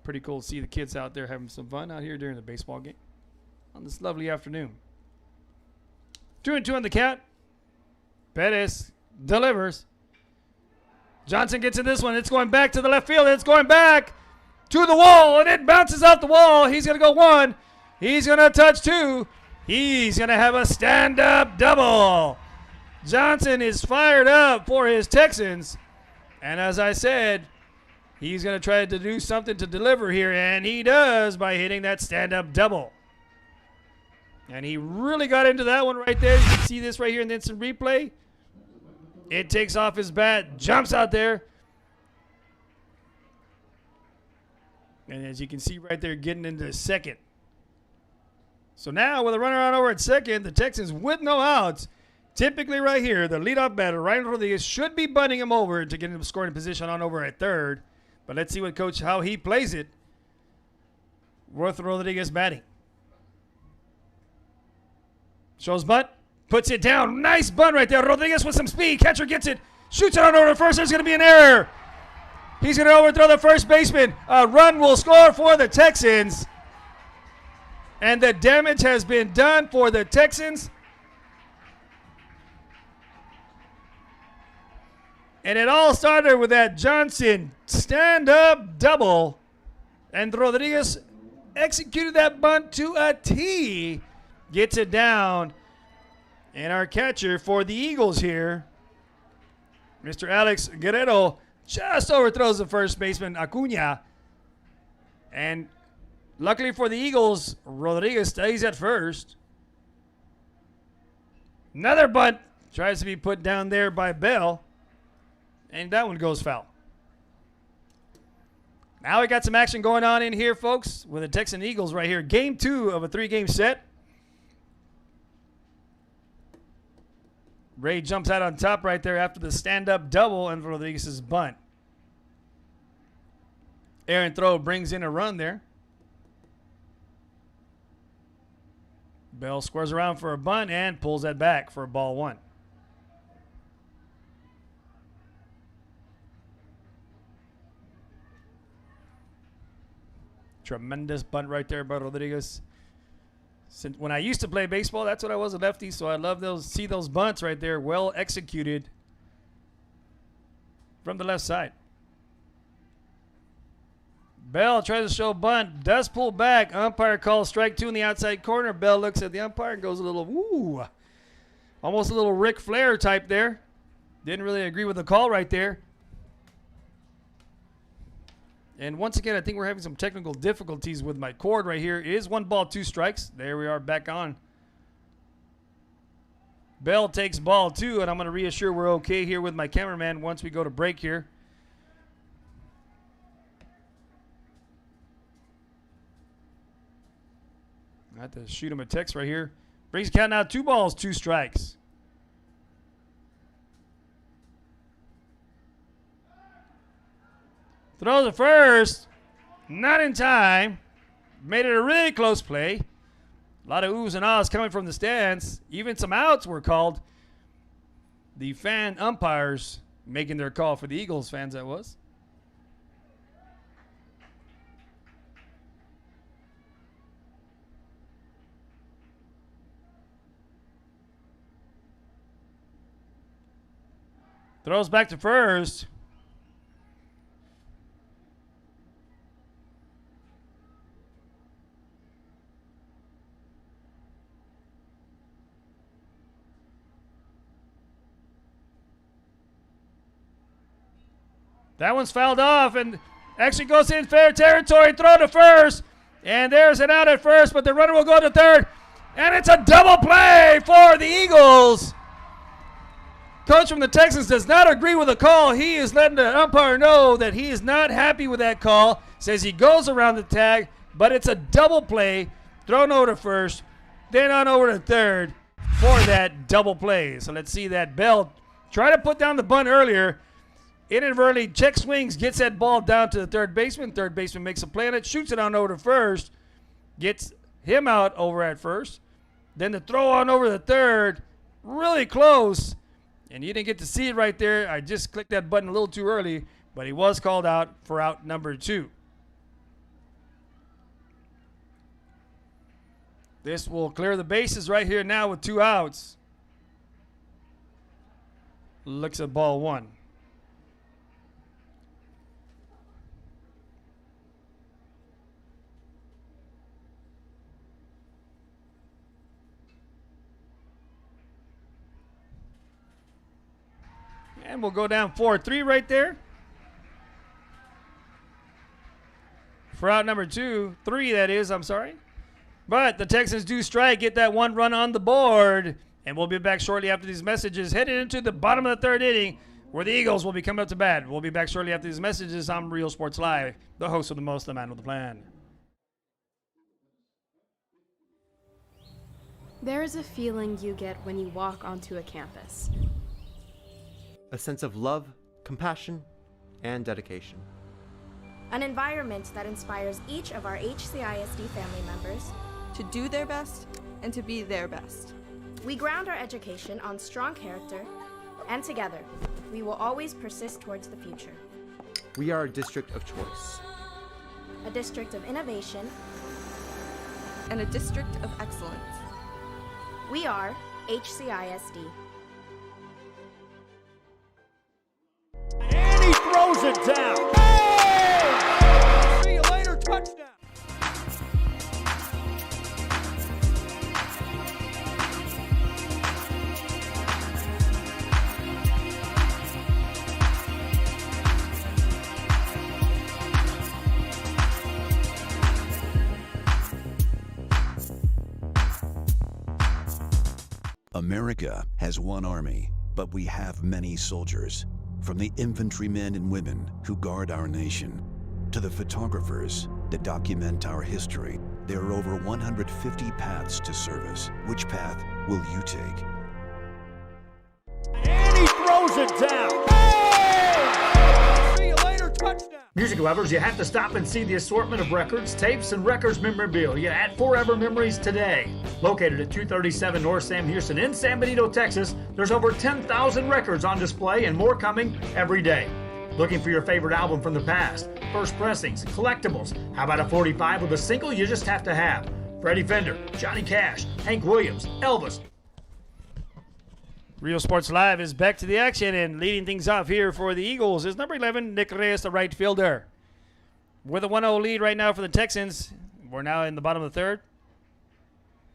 Pretty cool to see the kids out there having some fun out here during the baseball game on this lovely afternoon. 2-2 on the count. Bettis delivers. Johnson gets in this one. It's going back to the left field. It's going back to the wall, and it bounces off the wall. He's going to go 1. He's going to touch 2. He's going to have a stand-up double. Johnson is fired up for his Texans. And as I said, he's going to try to do something to deliver here, and he does by hitting that stand-up double. And he really got into that one right there. You can see this right here in the instant replay. It takes off his bat, jumps out there. And as you can see right there, getting into second. So now with a runner on over at second, the Texans with no outs. Typically right here, the leadoff batter, Ryan Rodriguez, should be bunting him over to get him scoring position on over at third. But let's see what coach, how he plays it. Worth Rodriguez batting. Shows bunt, puts it down. Nice bunt right there. Rodriguez with some speed. Catcher gets it, shoots it on over to first. There's going to be an error. He's going to overthrow the first baseman. A run will score for the Texans. And the damage has been done for the Texans. And it all started with that Johnson stand-up double. And Rodriguez executed that bunt to a T. Gets it down. And our catcher for the Eagles here, Mr. Alex Guerrero, just overthrows the first baseman, Acuna. And luckily for the Eagles, Rodriguez stays at first. Another bunt tries to be put down there by Bell. And that one goes foul. Now we got some action going on in here, folks, with the Texan Eagles right here. Game 2 of a 3-game set. Ray jumps out on top right there after the stand-up double and Rodriguez's bunt. Aaron Throw brings in a run there. Bell squares around for a bunt and pulls that back for ball 1. Tremendous bunt right there by Rodriguez. Since when I used to play baseball, that's what I was, a lefty, so I love see those bunts right there, well executed from the left side. Bell tries to show bunt, does pull back. Umpire calls strike 2 in the outside corner. Bell looks at the umpire and goes a little, woo. Almost a little Ric Flair type there. Didn't really agree with the call right there. And once again, I think we're having some technical difficulties with my cord right here. It is 1 ball, 2 strikes. There we are back on. Bell takes ball 2, and I'm going to reassure we're okay here with my cameraman once we go to break here. I have to shoot him a text right here. Brings count now 2 balls, 2 strikes. Throws it first. Not in time. Made it a really close play. A lot of oohs and ahs coming from the stands. Even some outs were called. The fan umpires making their call for the Eagles fans, that was. Throws back to first. That one's fouled off and actually goes in fair territory. Throw to first. And there's an out at first, but the runner will go to third. And it's a double play for the Eagles. Coach from the Texans does not agree with the call. He is letting the umpire know that he is not happy with that call. Says he goes around the tag, but it's a double play. Thrown over to first, then on over to third for that double play. So let's see that Bell try to put down the bunt earlier. Inadvertently check swings, gets that ball down to the third baseman. Third baseman makes a play on it, shoots it on over to first, gets him out over at first. Then the throw on over to third, really close. And you didn't get to see it right there. I just clicked that button a little too early, but he was called out for out number 2. This will clear the bases right here now with 2 outs. Looks at ball 1. And we'll go down 4-3 right there. For out number 3 that is, I'm sorry. But the Texans do strike, get that 1 run on the board. And we'll be back shortly after these messages, headed into the bottom of the 3rd inning, where the Eagles will be coming up to bat. We'll be back shortly after these messages. I'm Real Sports Live, the host of the most, the man with the plan. There is a feeling you get when you walk onto a campus. A sense of love, compassion, and dedication. An environment that inspires each of our HCISD family members to do their best and to be their best. We ground our education on strong character, and together, we will always persist towards the future. We are a district of choice. A district of innovation. And a district of excellence. We are HCISD. And he throws it down. Oh! See you later, touchdown. America has one army, but we have many soldiers. From the infantrymen and women who guard our nation, to the photographers that document our history, there are over 150 paths to service. Which path will you take? And he throws it down. Oh! See you later, touchdown. Music lovers, you have to stop and see the assortment of records, tapes, and records memorabilia at Forever Memories today. Located at 237 North Sam Houston in San Benito, Texas, there's over 10,000 records on display and more coming every day. Looking for your favorite album from the past, first pressings, collectibles. How about a 45 with a single you just have to have? Freddie Fender, Johnny Cash, Hank Williams, Elvis. Real Sports Live is back to the action, and leading things off here for the Eagles is number 11, Nick Reyes, the right fielder. With a 1-0 lead right now for the Texans. We're now in the bottom of the 3rd.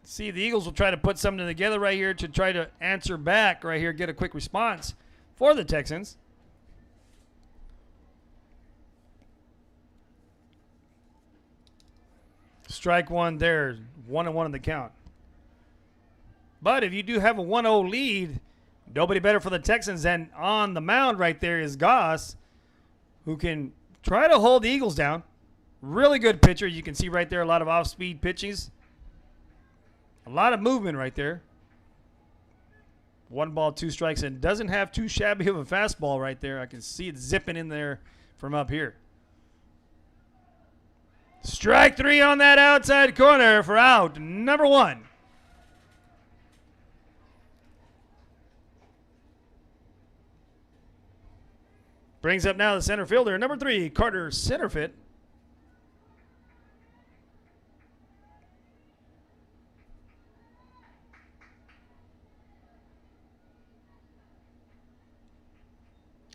See, the Eagles will try to put something together right here to try to answer back right here, get a quick response for the Texans. Strike one there, 1-1 in the count. But if you do have a 1-0 lead, nobody better for the Texans than on the mound right there is Goss, who can try to hold the Eagles down. Really good pitcher. You can see right there a lot of off-speed pitches. A lot of movement right there. 1 ball, 2 strikes, and doesn't have too shabby of a fastball right there. I can see it zipping in there from up here. Strike 3 on that outside corner for out number 1. Brings up now the center fielder, number 3, Carter Centerfit.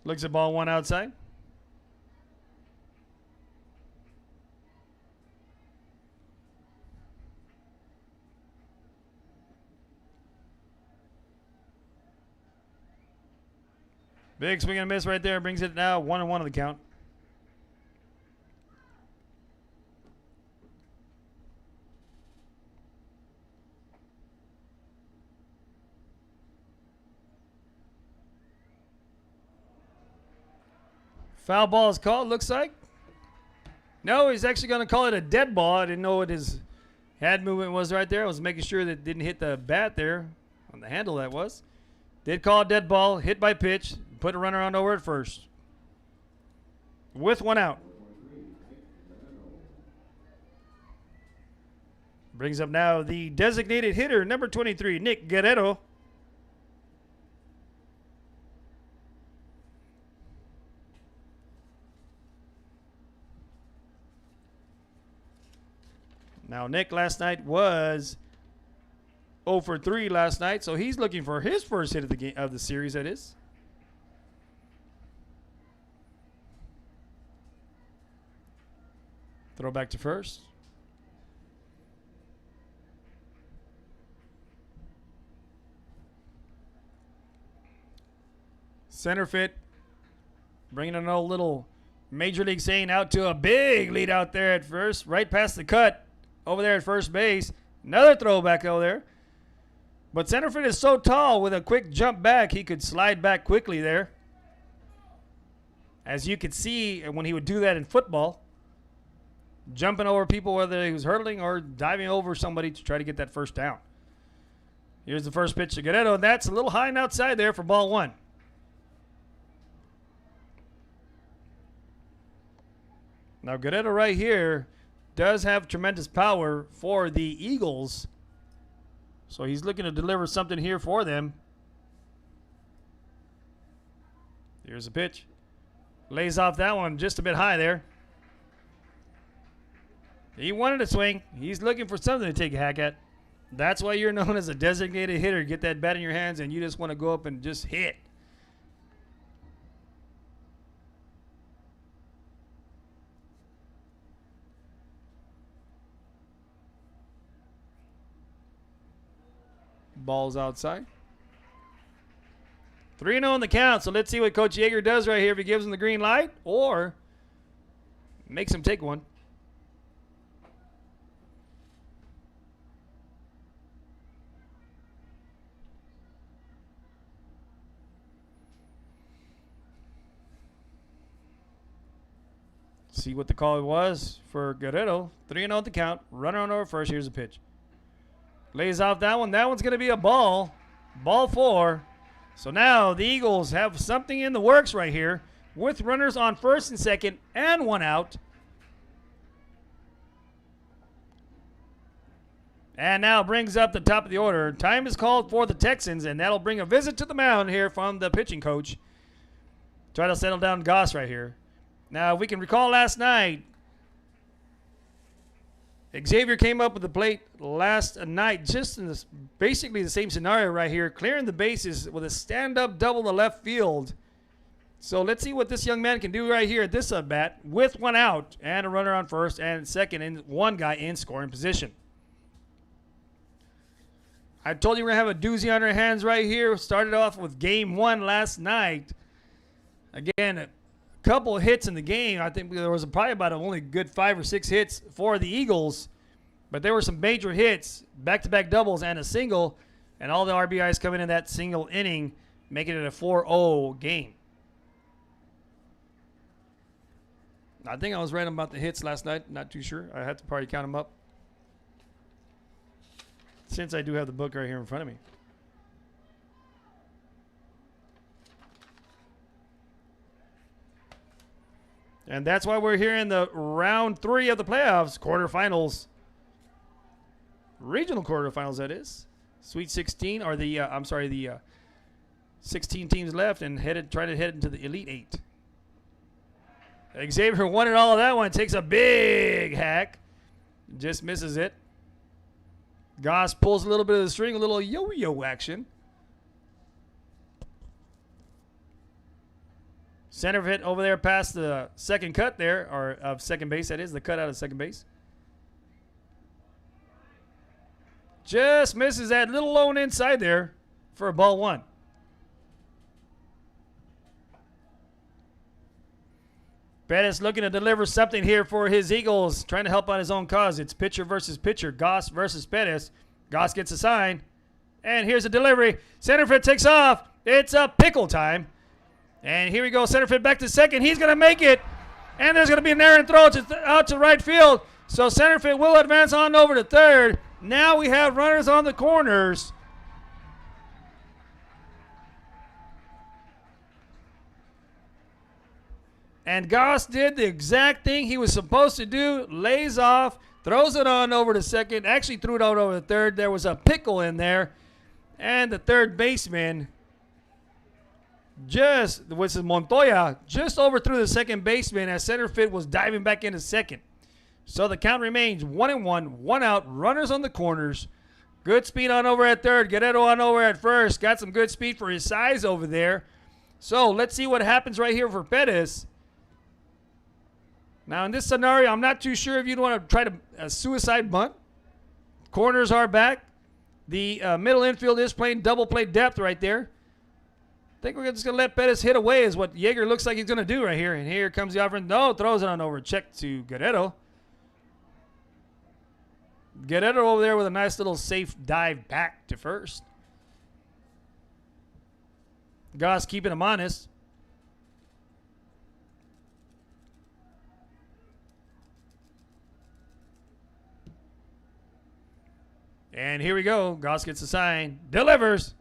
Looks at ball 1 outside. Big swing and a miss right there. Brings it now 1-1 on the count. Foul ball is called, looks like. No, he's actually going to call it a dead ball. I didn't know what his head movement was right there. I was making sure that it didn't hit the bat there on the handle that was. Did call a dead ball, hit by pitch, put a runner on over at first. With 1 out. Brings up now the designated hitter, number 23, Nick Guerrero. Now, Nick last night was 0 for 3 last night, so he's looking for his first hit of the game of the series, that is. Throw back to first. Center fit. Bringing a little Major League saying out to a big lead out there at first. Right past the cut over there at first base. Another throwback over there. But Centerfit is so tall, with a quick jump back, he could slide back quickly there. As you could see when he would do that in football, jumping over people, whether he was hurdling or diving over somebody to try to get that first down. Here's the first pitch to Guerrero, and that's a little high and outside there for ball one. Now Guerrero right here does have tremendous power for the Eagles. So he's looking to deliver something here for them. Here's a pitch. Lays off that one just a bit high there. He wanted to swing. He's looking for something to take a hack at. That's why you're known as a designated hitter. Get that bat in your hands and you just want to go up and just hit. Ball's outside. 3-0 in the count, so let's see what Coach Yeager does right here, if he gives him the green light or makes him take one. See what the call was for Guerrero. 3-0 at the count. Runner on over first. Here's a pitch. Lays off that one. That one's going to be a ball. Ball 4. So now the Eagles have something in the works right here with runners on first and second and one out. And now brings up the top of the order. Time is called for the Texans, and that'll bring a visit to the mound here from the pitching coach. Try to settle down Goss right here. Now, if we can recall last night, Xavier came up with the plate last night, just in this, basically the same scenario right here, clearing the bases with a stand-up double to left field. So let's see what this young man can do right here at this at-bat with one out and a runner on first and second and one guy in scoring position. I told you we're going to have a doozy on our hands right here. Started off with game 1 last night. Again, a couple of hits in the game. I think there was probably about only good 5 or 6 hits for the Eagles, but there were some major hits, back-to-back doubles and a single, and all the RBIs coming in that single inning, making it a 4-0 game. I think I was right about the hits last night. Not too sure. I had to probably count them up, since I do have the book right here in front of me. And that's why we're here in the round 3 of the playoffs, quarterfinals. Regional quarterfinals, that is. Sweet 16, or the, the 16 teams left and trying to head into the Elite 8. Xavier wanted all of that one. Takes a big hack. Just misses it. Goss pulls a little bit of the string, a little yo-yo action. Center hit over there past the second cut there, or of second base, that is, the cut out of second base. Just misses that little lone inside there for a ball 1. Pettis looking to deliver something here for his Eagles, trying to help on his own cause. It's pitcher versus pitcher, Goss versus Pettis. Goss gets a sign, and here's a delivery. Centerfield takes off. It's a pickle time. And here we go, Centerfield back to second. He's going to make it, and there's going to be an errant throw out to right field. So Centerfield will advance on over to third. Now we have runners on the corners. And Goss did the exact thing he was supposed to do. Lays off, throws it on over to second. Actually threw it out over to third. There was a pickle in there. And the third baseman, which is Montoya, just overthrew the second baseman as Centerfield was diving back into second. So the count remains 1-1, 1 out, runners on the corners. Good speed on over at third. Guerrero on over at first. Got some good speed for his size over there. So let's see what happens right here for Pettis. Now in this scenario, I'm not too sure if you'd want to try a suicide bunt. Corners are back. The middle infield is playing double play depth right there. think we're just going to let Pettis hit away is what Yeager looks like he's going to do right here. And here comes the offering. No, throws it on over. Check to Guerrero. Guerrero over there with a nice little safe dive back to first. Goss keeping him honest. And here we go. Goss gets a sign. Delivers.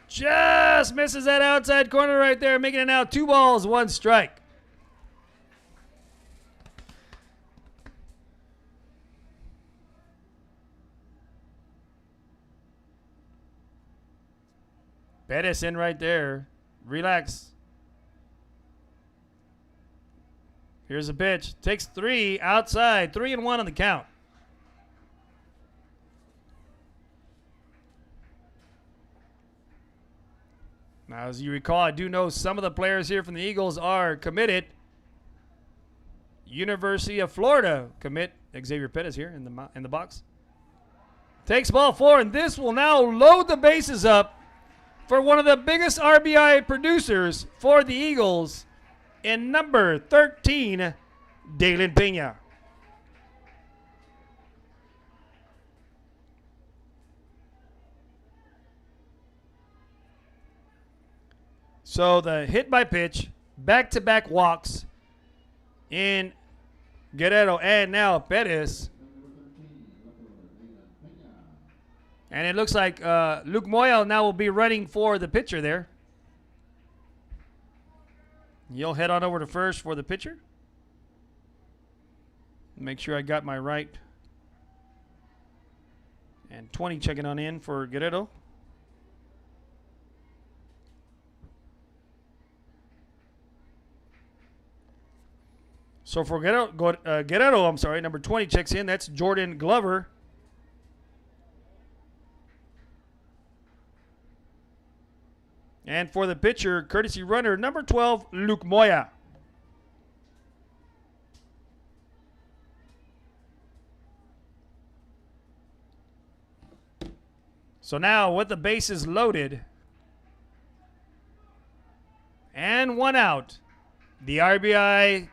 Just misses that outside corner right there, making it now 2 balls, 1 strike. Pettis in right there. Relax. Here's a pitch. Takes 3 outside. 3-1 on the count. Now, as you recall, I do know some of the players here from the Eagles are committed. University of Florida commit. Xavier Pettis here in the box. Takes ball 4, and this will now load the bases up for one of the biggest RBI producers for the Eagles in number 13, Dalen Pena. So the hit by pitch, back-to-back walks in Guerrero and now Pettis. And it looks like Luke Moyle now will be running for the pitcher there. You'll head on over to first for the pitcher. Make sure I got my right. And 20 checking on in for Guerrero. So for Guerrero, I'm sorry, number 20 checks in. That's Jordan Glover. And for the pitcher, courtesy runner, number 12, Luke Moya. So now with the bases loaded and 1 out, the RBI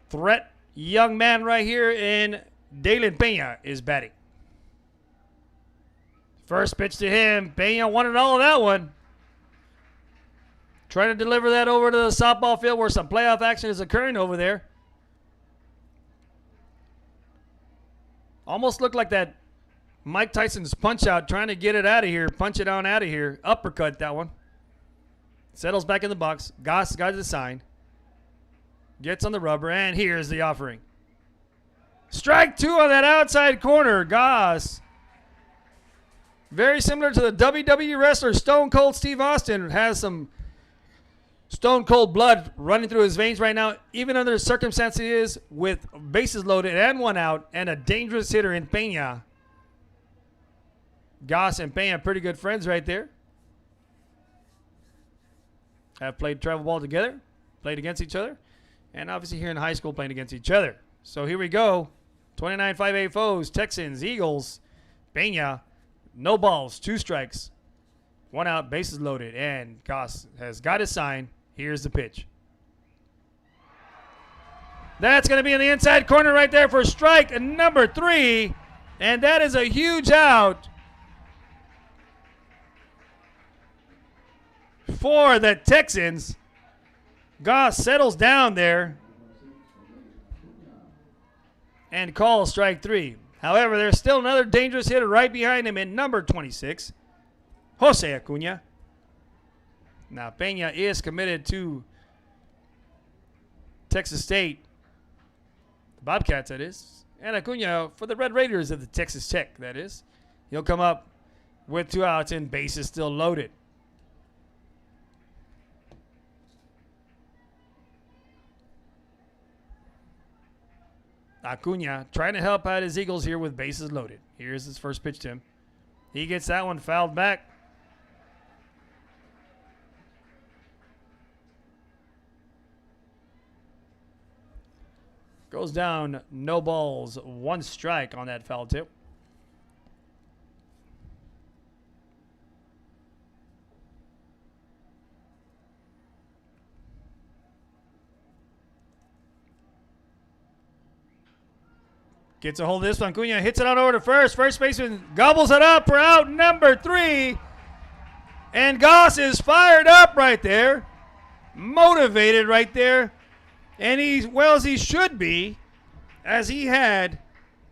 threat young man right here in Dalen Pena is batting. First pitch to him. Pena wanted all of that one. Trying to deliver that over to the softball field where some playoff action is occurring over there. Almost looked like that Mike Tyson's punch out, trying to get it out of here, punch it on out of here. Uppercut that one. Settles back in the box. Goss got the sign. Gets on the rubber, and here's the offering. Strike 2 on that outside corner. Goss. Very similar to the WWE wrestler Stone Cold Steve Austin. Has some stone cold blood running through his veins right now, even under the circumstances with bases loaded and 1 out and a dangerous hitter in Pena. Goss and Pena, pretty good friends right there. Have played travel ball together, played against each other, and obviously here in high school playing against each other. So here we go. 29-5A foes, Texans, Eagles, Pena. No balls, 2 strikes, 1 out, bases loaded, and Goss has got his sign. Here's the pitch. That's going to be in the inside corner right there for strike number 3, and that is a huge out for the Texans. Goss settles down there and calls strike 3. However, there's still another dangerous hitter right behind him in number 26, Jose Acuna. Now, Pena is committed to Texas State, the Bobcats, that is, and Acuna for the Red Raiders of the Texas Tech, that is. He'll come up with 2 outs and bases still loaded. Acuna trying to help out his Eagles here with bases loaded. Here's his first pitch to him. He gets that one fouled back. Goes down, no balls, 1 strike on that foul tip. Gets a hold of this one. Cunha hits it on over to first. First baseman gobbles it up for out number 3. And Goss is fired up right there. Motivated right there. And he's, well, as he should be, as he had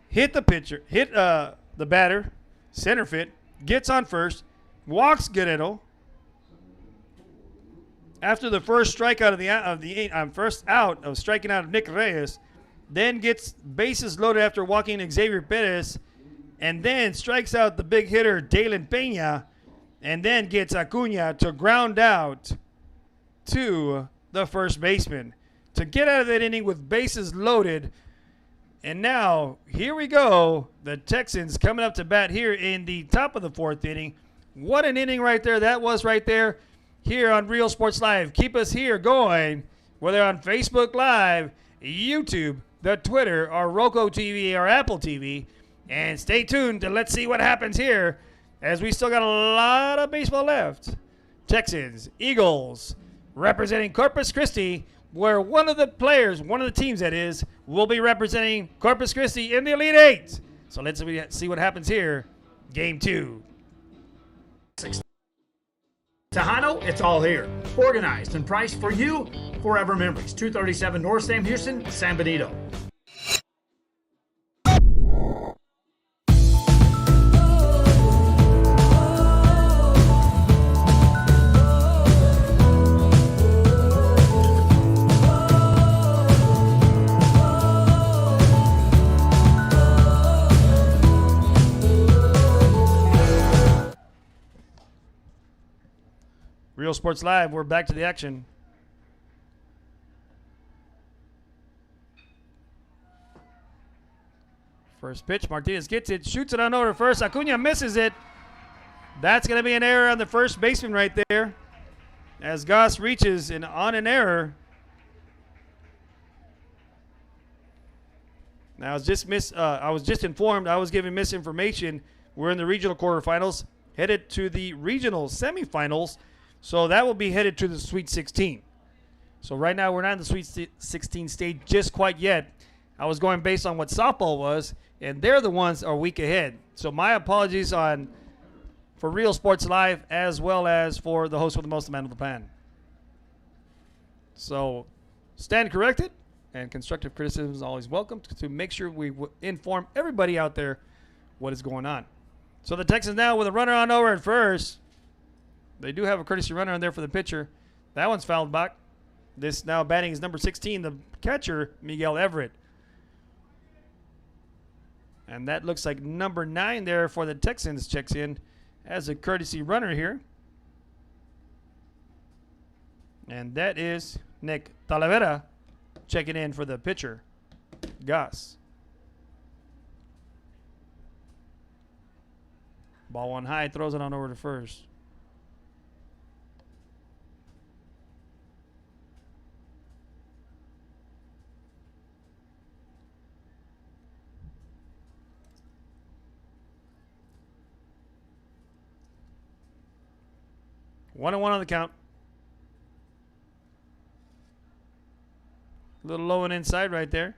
hit the pitcher, hit the batter, center fit, gets on first, walks Guerrero. After the first strikeout of the first out of striking out of Nick Reyes, then gets bases loaded after walking Xavier Perez, and then strikes out the big hitter Dalen Peña, and then gets Acuna to ground out to the first baseman to get out of that inning with bases loaded. And now, here we go. The Texans coming up to bat here in the top of the 4th inning. What an inning right there that was right there here on Real Sports Live. Keep us here going, whether on Facebook Live, YouTube, the Twitter, or Roku TV, or Apple TV. And stay tuned to let's see what happens here, as we still got a lot of baseball left. Texans, Eagles, representing Corpus Christi, where one of the players, one of the teams that is, will be representing Corpus Christi in the Elite Eight. So let's see what happens here. Game 2. Tejano, it's all here. Organized and priced for you. Forever Memories, 237 North Sam Houston, San Benito. Real Sports Live, we're back to the action. First pitch, Martinez gets it, shoots it on over to first. Acuna misses it. That's going to be an error on the first baseman right there, as Goss reaches on an error. Now, I was just informed. I was given misinformation. We're in the regional quarterfinals, headed to the regional semifinals. So that will be headed to the Sweet 16. So right now we're not in the Sweet 16 stage just quite yet. I was going based on what softball was, and they're the ones are a week ahead. So my apologies for Real Sports Live, as well as for the host with the most amount of the pan. So stand corrected, and constructive criticism is always welcome to make sure we inform everybody out there what is going on. So the Texans now with a runner on over at first. They do have a courtesy runner on there for the pitcher. That one's fouled back. This now batting is number 16, the catcher, Miguel Everett. And that looks like number 9 there for the Texans checks in as a courtesy runner here. And that is Nick Talavera checking in for the pitcher, Goss. Ball one high, throws it on over to first. One and one on the count. A little low and inside right there.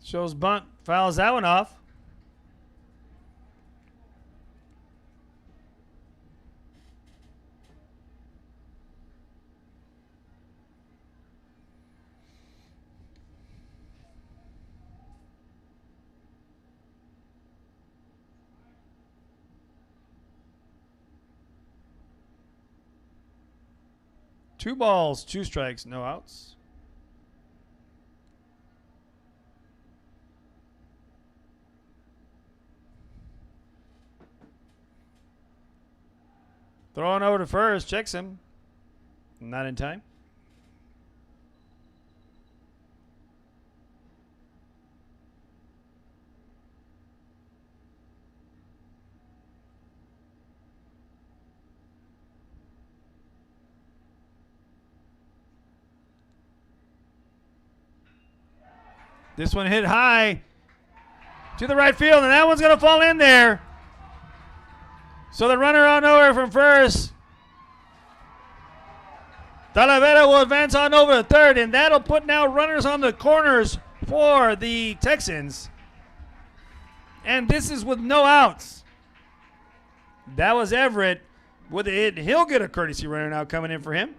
Shows bunt, fouls that one off. Two balls, two strikes, no outs. Throwing over to first, checks him. Not in time. This one hit high to the right field, and that one's going to fall in there. So the runner on over from first. Talavera will advance on over to third, and that'll put now runners on the corners for the Texans. And this is with no outs. That was Everett with a hit. He'll get a courtesy runner now coming in for him.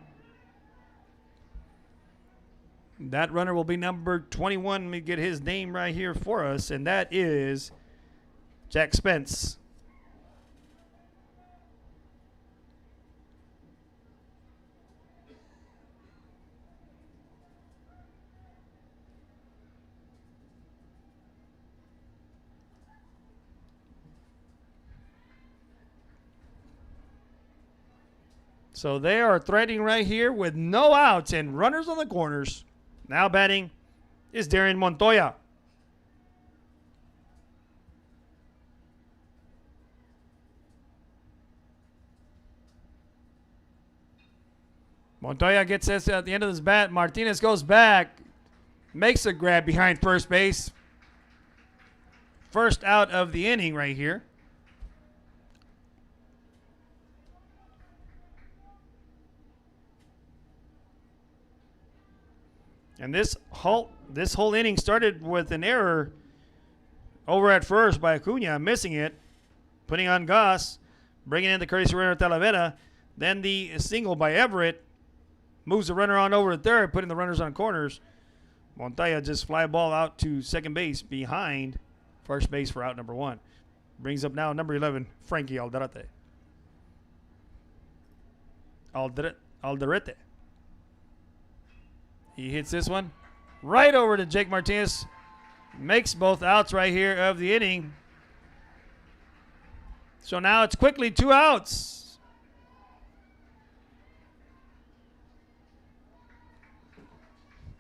That runner will be number 21. Let me get his name right here for us, and that is Jack Spence. So they are threatening right here with no outs and runners on the corners. Now batting is Darren Montoya. Montoya gets this at the end of his bat. Martinez goes back, makes a grab behind first base. First out of the inning right here. And this whole inning started with an error over at first by Acuna, missing it, putting on Goss, bringing in the courtesy runner Talavera. Then the single by Everett moves the runner on over to third, putting the runners on corners. Montoya just fly ball out to second base behind first base for out number 1. Brings up now number 11, Frankie Alderete. Alderete. He hits this one right over to Jake Martinez. Makes both outs right here of the inning. So now it's quickly 2 outs.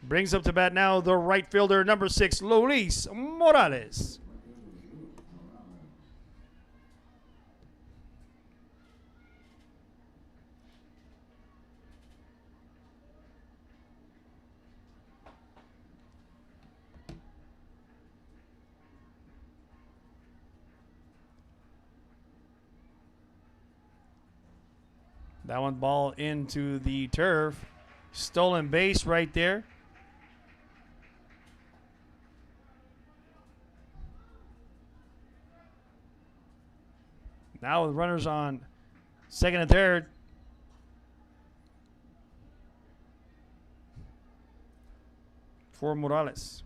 Brings up to bat now the right fielder, number 6, Luis Morales. That one ball into the turf. Stolen base right there. Now with runners on second and third. For Morales.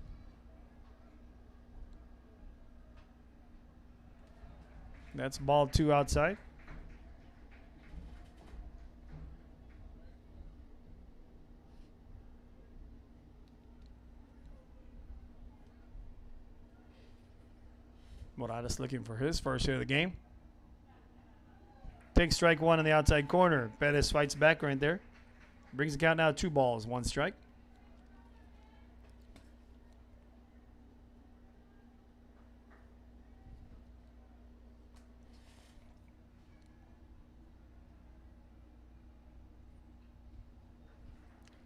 That's ball 2 outside. Morales looking for his first hit of the game. Takes strike 1 in the outside corner. Bettis fights back right there. Brings the count now 2 balls, 1 strike.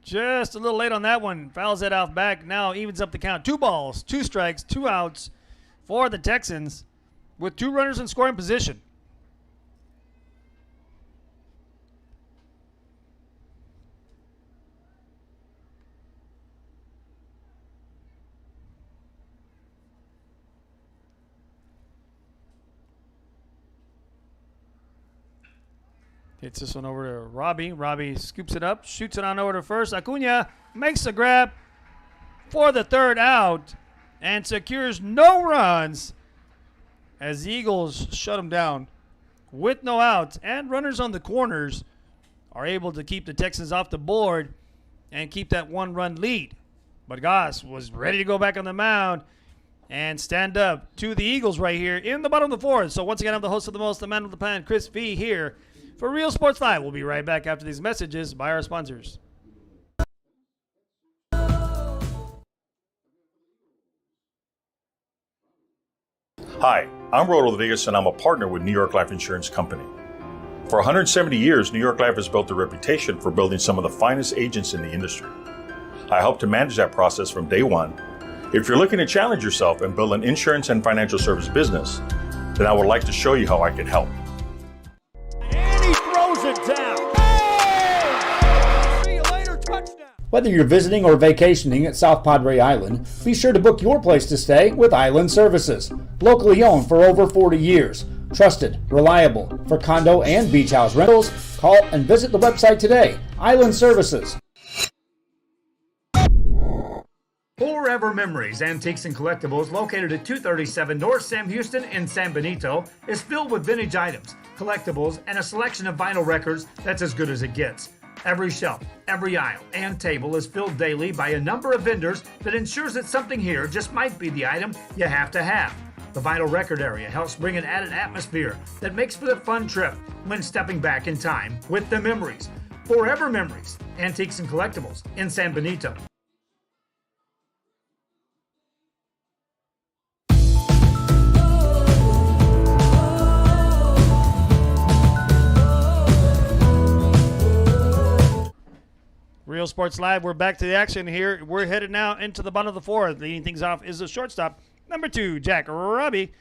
Just a little late on that one. Fouls it off back. Now evens up the count. 2 balls, 2 strikes, 2 outs for the Texans with 2 runners in scoring position. Hits this one over to Robbie. Robbie scoops it up, shoots it on over to first. Acuna makes a grab for the 3rd out and secures no runs as the Eagles shut them down with no outs, and runners on the corners are able to keep the Texans off the board and keep that 1-run lead. But Goss was ready to go back on the mound and stand up to the Eagles right here in the bottom of the 4th. So once again, I'm the host of the most, the man of the plan, Chris V, here for Real Sports 5. We'll be right back after these messages by our sponsors. Hi, I'm Rod Rodriguez, and I'm a partner with New York Life Insurance Company. For 170 years, New York Life has built a reputation for building some of the finest agents in the industry. I helped to manage that process from day one, If you're looking to challenge yourself and build an insurance and financial service business, then I would like to show you how I can help. And he throws it down. Hey! See you later, touchdown. Whether you're visiting or vacationing at South Padre Island, be sure to book your place to stay with Island Services. Locally owned for over 40 years. Trusted, reliable for condo and beach house rentals. Call and visit the website today. Island Services. Forever Memories, Antiques and Collectibles, located at 237 North Sam Houston in San Benito, is filled with vintage items, collectibles, and a selection of vinyl records that's as good as it gets. Every shelf, every aisle, and table is filled daily by a number of vendors that ensures that something here just might be the item you have to have. The vinyl record area helps bring an added atmosphere that makes for the fun trip when stepping back in time with the memories. Forever Memories, Antiques and Collectibles in San Benito. Real Sports Live, we're back to the action here. We're headed now into the bottom of the fourth. Leading things off is the shortstop, number 2, Jack Robbie.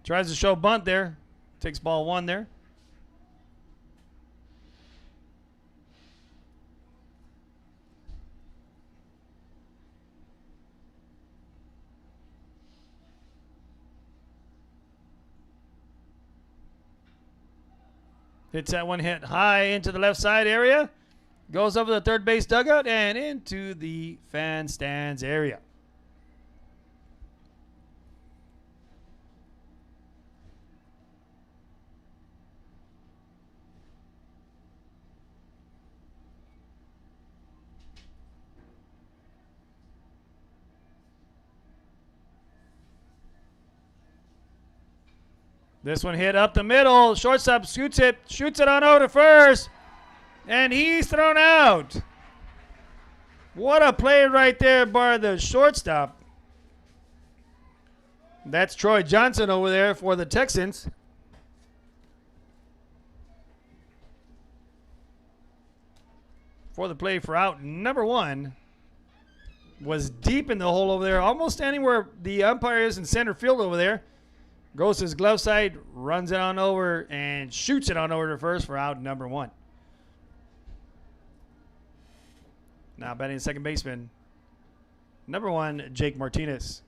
Tries to show bunt there. Takes ball 1 there. Hits that one hit high into the left side area. Goes over the third base dugout and into the fan stands area. This one hit up the middle. Shortstop shoots it on over to first. And he's thrown out. What a play right there by the shortstop. That's Troy Johnson over there for the Texans. For the play for out number 1. Was deep in the hole over there. Almost standing where the umpire is in center field over there. Goes to his glove side, runs it on over, and shoots it on over to first for out number 1. Now batting second baseman, number 1, Jake Martinez.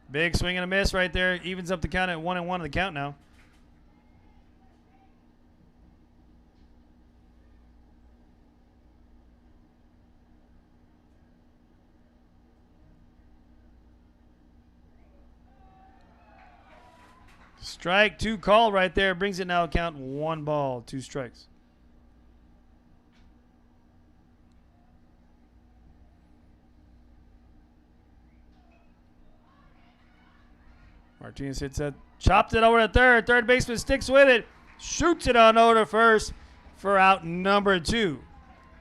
Big swing and a miss right there. Evens up the count at 1-1 on the count now. Strike 2 call right there. Brings it now count 1 ball, 2 strikes. Martinez hits it. Chopped it over to third. Third baseman sticks with it. Shoots it on over to first for out number 2.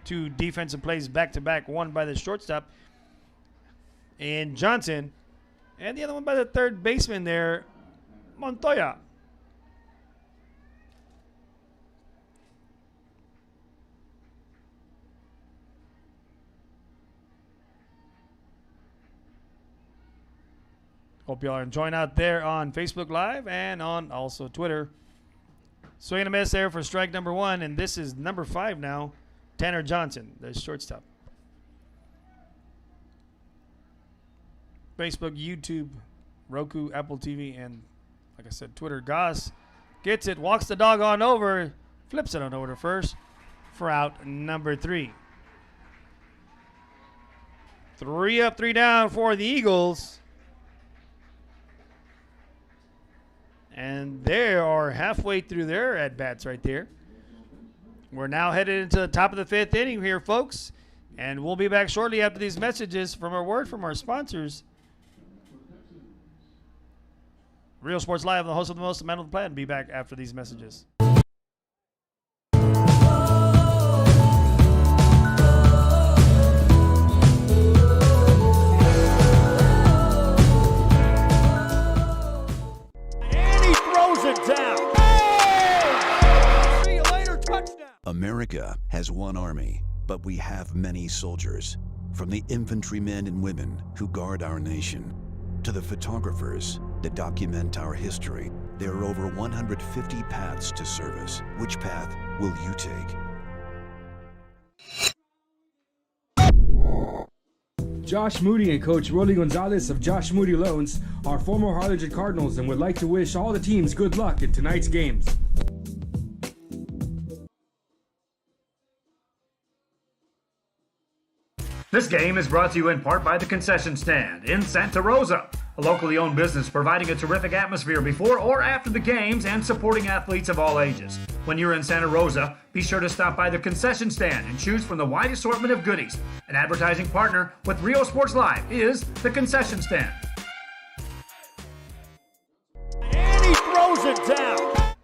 2 defensive plays back-to-back. One by the shortstop and Johnson. And the other one by the third baseman there, Montoya. Hope y'all are enjoying out there on Facebook Live and on also Twitter. Swing and a miss there for strike number 1, and this is number 5 now, Tanner Johnson, the shortstop. Facebook, YouTube, Roku, Apple TV, and like I said, Twitter. Goss gets it, walks the dog on over, flips it on over to first for out number 3. 3 up, 3 down for the Eagles. And they are halfway through their at-bats right there. We're now headed into the top of the 5th inning here, folks. And we'll be back shortly after these messages from a word from our sponsors. Real Sports Live, the host of the most, the man of the plan. Be back after these messages. has one army, but we have many soldiers. From the infantrymen and women who guard our nation, to the photographers that document our history, there are over 150 paths to service. Which path will you take? Josh Moody and Coach Rolly Gonzalez of Josh Moody Loans are former Harlingen Cardinals and would like to wish all the teams good luck in tonight's games. This game is brought to you in part by the Concession Stand in Santa Rosa, a locally owned business providing a terrific atmosphere before or after the games and supporting athletes of all ages. When you're in Santa Rosa, be sure to stop by the Concession Stand and choose from the wide assortment of goodies. An advertising partner with Rio Sports Live is the Concession Stand. And he throws it down.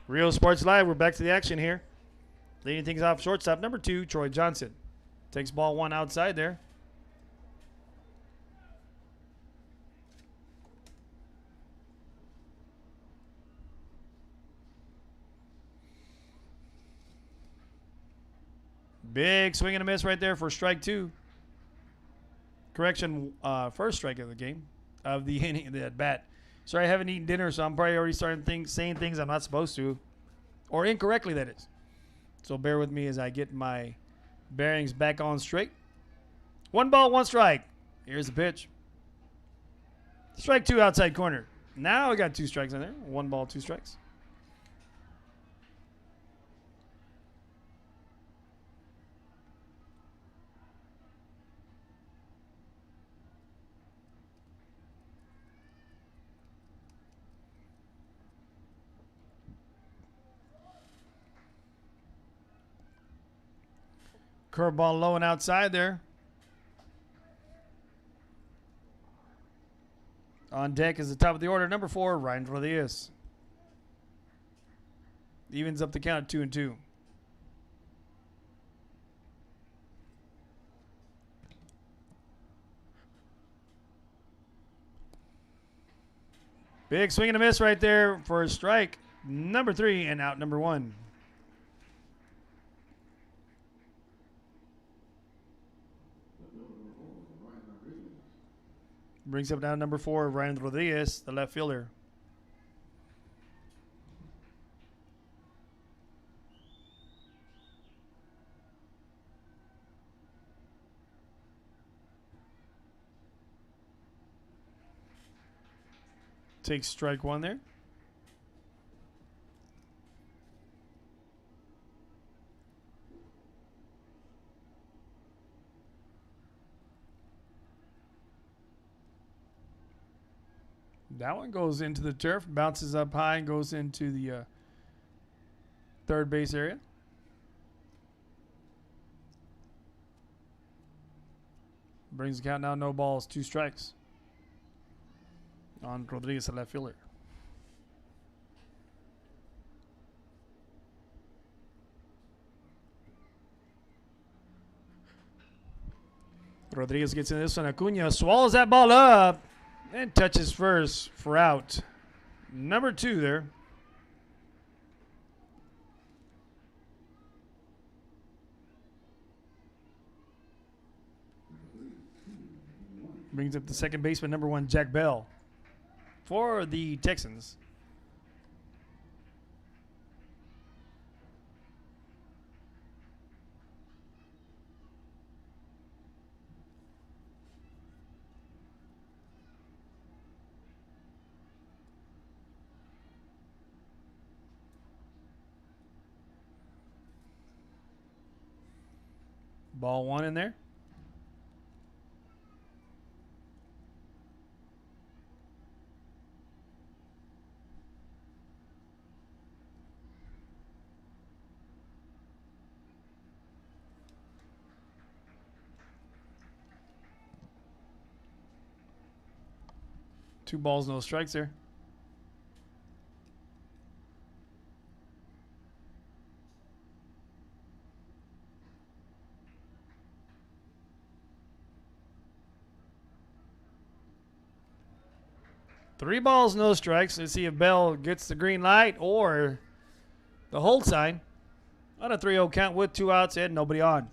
Rio Sports Live, we're back to the action here. Leading things off, shortstop number 2, Troy Johnson. Takes ball 1 outside there. Big swing and a miss right there for strike 2. Correction, first strike of the game, of the inning, the at bat. Sorry, I haven't eaten dinner, so I'm probably already starting saying things I'm not supposed to, or incorrectly, that is. So bear with me as I get my bearings back on straight. 1 ball, 1 strike. Here's the pitch. Strike 2 outside corner. Now we got 2 strikes in there. 1 ball, 2 strikes. Curveball low and outside there. On deck is the top of the order, number 4, Ryan Rodriguez. Evens up the count at 2-2. Big swing and a miss right there for a strike. Number 3 and out number 1. Brings up down number 4, Ryan Rodriguez, the left fielder. Takes strike 1 there. That one goes into the turf, bounces up high, and goes into the third base area. Brings the count now, no balls, 2 strikes on Rodriguez, the left fielder. Rodriguez gets in this one. Acuna swallows that ball up and touches first for out. Number 2 there. Brings up the second baseman, number 1, Jack Bell, for the Texans. Ball 1 in there. Two balls, no strikes there. Three balls, no strikes. Let's see if Bell gets the green light or the hold sign. On a 3-0 count with 2 outs and nobody on.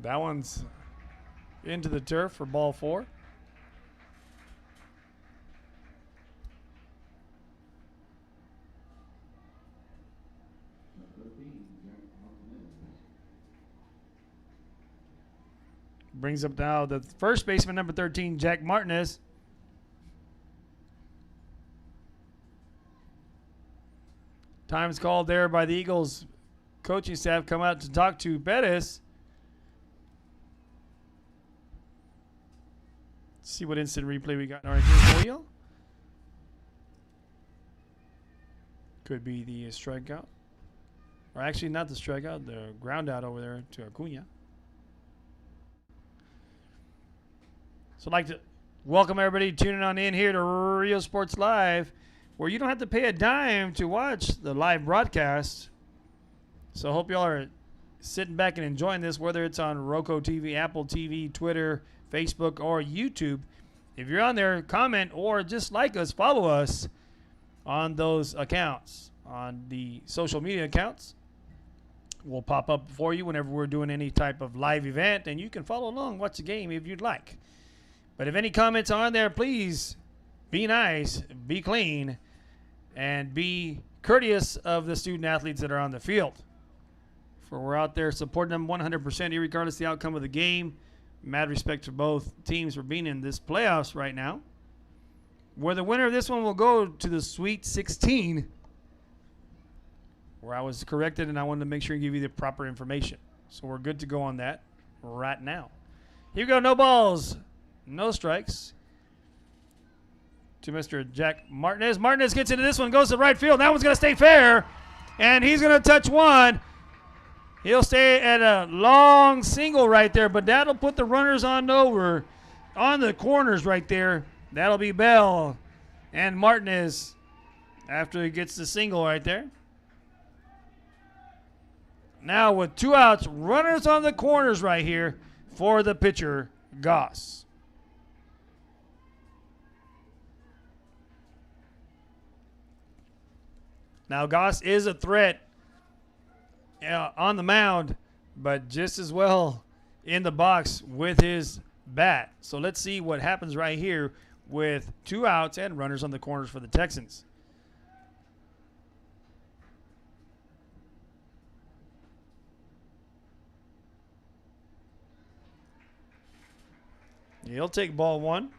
That one's into the turf for ball 4. Brings up now the first baseman, number 13, Jack Martinez. Time's called there by the Eagles coaching staff. Come out to talk to Bettis. Let's see what instant replay we got right here for you. Could be the strikeout. Or actually not the strikeout, the ground out over there to Acuna. So I'd like to welcome everybody tuning on in here to Rio Sports Live, where you don't have to pay a dime to watch the live broadcast. So I hope y'all are sitting back and enjoying this, whether it's on Roku TV, Apple TV, Twitter, Facebook, or YouTube. If you're on there, comment or just like us, follow us on those accounts, on the social media accounts. We'll pop up for you whenever we're doing any type of live event, and you can follow along, watch the game if you'd like. But if any comments are on there, please be nice, be clean, and be courteous of the student athletes that are on the field. For we're out there supporting them 100%, regardless of the outcome of the game. Mad respect to both teams for being in this playoffs right now, where the winner of this one will go to the Sweet 16, where I was corrected and I wanted to make sure and give you the proper information. So we're good to go on that right now. Here we go, no balls, no strikes to Mr. Jack Martinez. Martinez gets into this one, goes to right field. That one's going to stay fair, and he's going to touch one. He'll stay at a long single right there, but that'll put the runners on over on the corners right there. That'll be Bell and Martinez after he gets the single right there. Now with 2 outs, runners on the corners right here for the pitcher, Goss. Now Goss is a threat on the mound, but just as well in the box with his bat. So let's see what happens right here with 2 outs and runners on the corners for the Texans. He'll take ball 1.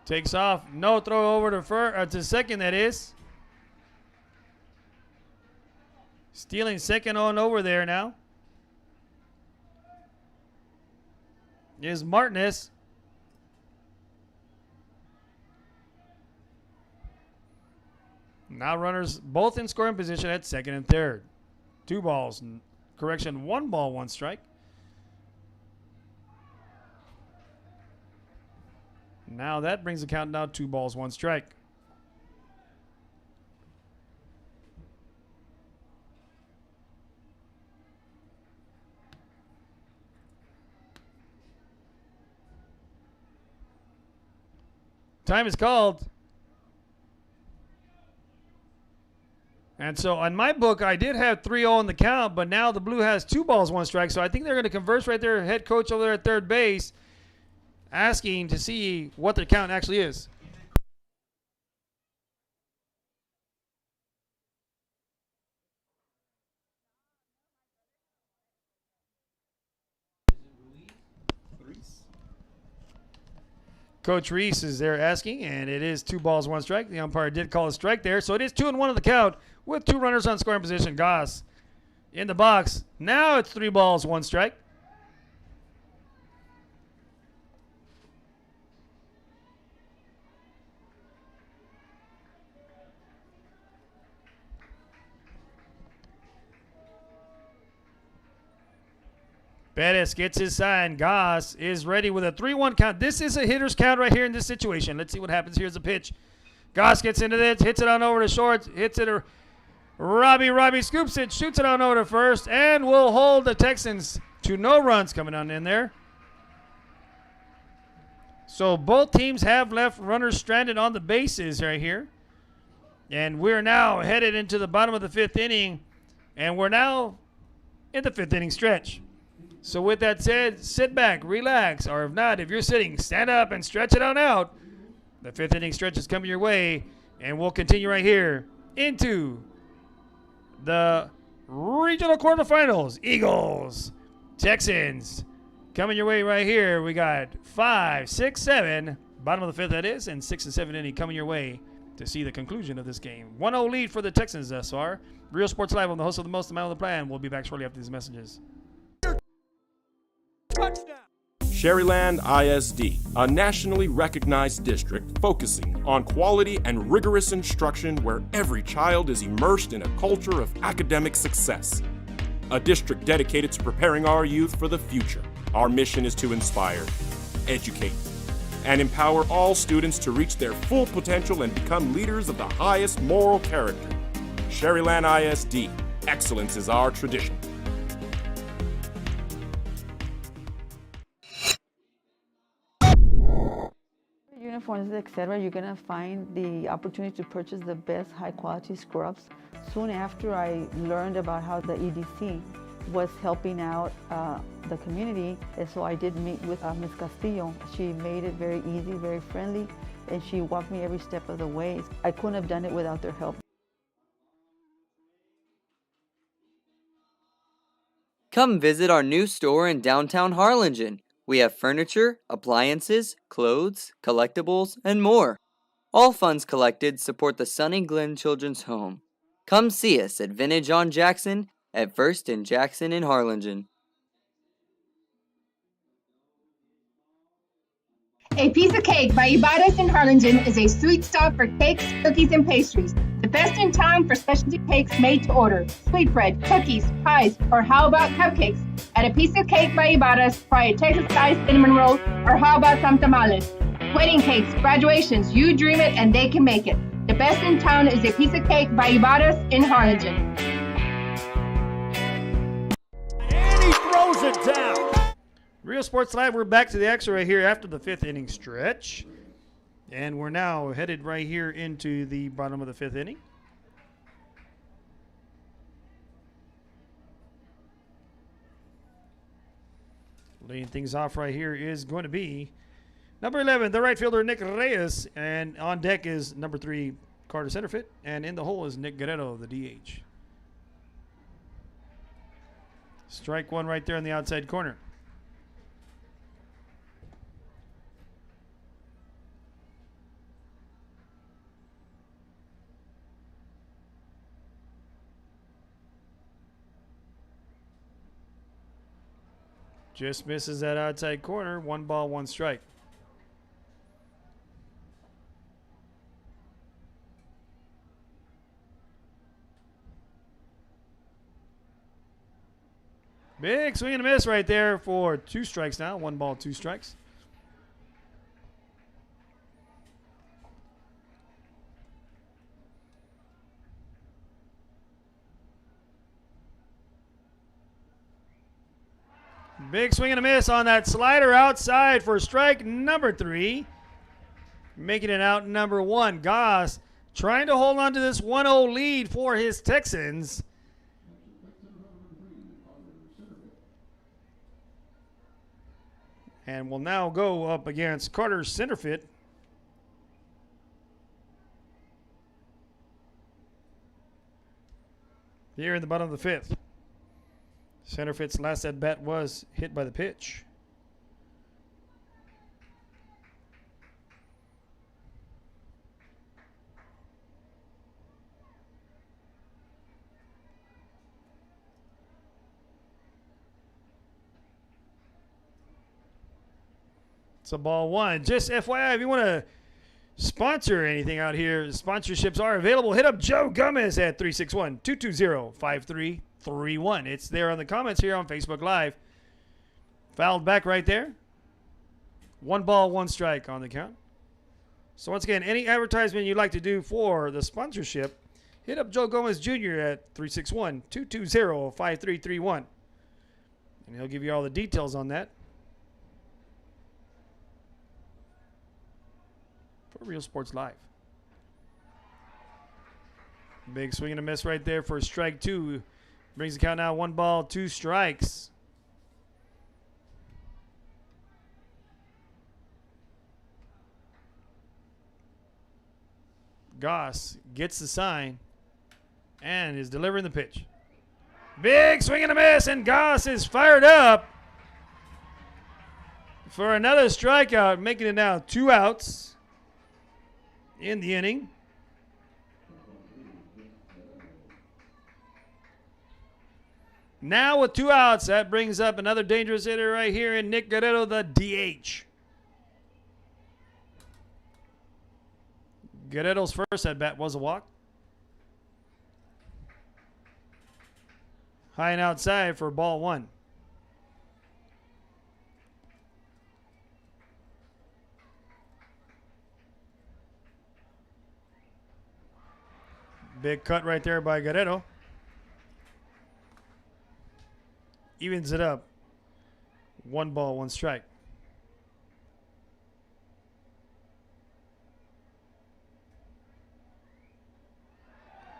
Takes off. No throw over to second, that is. Stealing second on over there now is Martinez. Now runners both in scoring position at second and third. 2 balls. Correction, 1 ball, 1 strike. Now that brings the count down 2 balls, 1 strike. Time is called. And so on my book, I did have 3-0 in the count, but now the blue has 2 balls, 1 strike. So I think they're going to converse right there, head coach over there at third base, asking to see what the count actually is. Coach Reese is there asking, and it is 2 balls, 1 strike. The umpire did call a strike there, so it is 2-1 on the count with 2 runners on scoring position. Goss in the box. Now it's 3 balls, 1 strike. Bettis gets his sign. Goss is ready with a 3-1 count. This is a hitter's count right here in this situation. Let's see what happens. Here's the pitch. Goss gets into this, hits it on over to short, hits it. Robbie scoops it, shoots it on over to first, and will hold the Texans to no runs coming on in there. So both teams have left runners stranded on the bases right here. And we're now headed into the bottom of the 5th inning, and we're now in the 5th inning stretch. So with that said, sit back, relax, or if not, if you're sitting, stand up and stretch it on out. The 5th inning stretch is coming your way, and we'll continue right here into the regional quarterfinals. Eagles, Texans, coming your way right here. We got 5, 6, 7, bottom of the 5th that is, and 6 and 7 inning coming your way to see the conclusion of this game. 1-0 lead for the Texans thus far. Real Sports Live on the host of the most amount of the plan. We'll be back shortly after these messages. Touchdown! Sherryland ISD, a nationally recognized district focusing on quality and rigorous instruction where every child is immersed in a culture of academic success. A district dedicated to preparing our youth for the future. Our mission is to inspire, educate, and empower all students to reach their full potential and become leaders of the highest moral character. Sherryland ISD, excellence is our tradition. Uniforms, etc., you're going to find the opportunity to purchase the best high quality scrubs. Soon after I learned about how the EDC was helping out the community, and so I did meet with Ms. Castillo. She made it very easy, very friendly, and she walked me every step of the way. I couldn't have done it without their help. Come visit our new store in downtown Harlingen. We have furniture, appliances, clothes, collectibles, and more. All funds collected support the Sunny Glen Children's Home. Come see us at Vintage on Jackson at 1st and Jackson in Harlingen. A Piece of Cake by Ibarra's in Harlingen is a sweet stop for cakes, cookies, and pastries. The best in town for specialty cakes made to order. Sweetbread, cookies, pies, or how about cupcakes? At A Piece of Cake by Ibarra's, try a Texas-style cinnamon roll, or how about some tamales? Wedding cakes, graduations, you dream it and they can make it. The best in town is A Piece of Cake by Ibarra's in Harlingen. And he throws it down. Real Sports Live, we're back to the extra right here after the 5th inning stretch. And we're now headed right here into the bottom of the 5th inning. Leading things off right here is going to be number 11, the right fielder, Nick Reyes. And on deck is number 3, Carter Centerfit. And in the hole is Nick Guerrero, the DH. Strike one right there in the outside corner. Just misses that outside corner. 1 ball, 1 strike. Big swing and a miss right there for 2 strikes now. 1 ball, 2 strikes. Big swing and a miss on that slider outside for strike number 3. Making it out number 1. Goss trying to hold on to this 1-0 lead for his Texans. And will now go up against Carter Centerfit. Here in the bottom of the 5th. Centerfit's last at bat was hit by the pitch. It's a ball 1. Just FYI, if you want to sponsor anything out here, sponsorships are available. Hit up Joe Gomez at 361-220-5331. It's there on the comments here on Facebook Live. Fouled back right there. 1 ball, 1 strike on the count. So once again, any advertisement you'd like to do for the sponsorship, hit up Joe Gomez Jr. at 361-220-5331. And he'll give you all the details on that. For Real Sports Live. Big swing and a miss right there for strike 2. Brings the count now 1 ball, 2 strikes. Goss gets the sign and is delivering the pitch. Big swing and a miss, and Goss is fired up for another strikeout, making it now 2 outs in the inning. Now with 2 outs, that brings up another dangerous hitter right here in Nick Guerrero, the DH. Guerrero's first at bat was a walk. High and outside for ball 1. Big cut right there by Guerrero. Evens it up. 1 ball, 1 strike.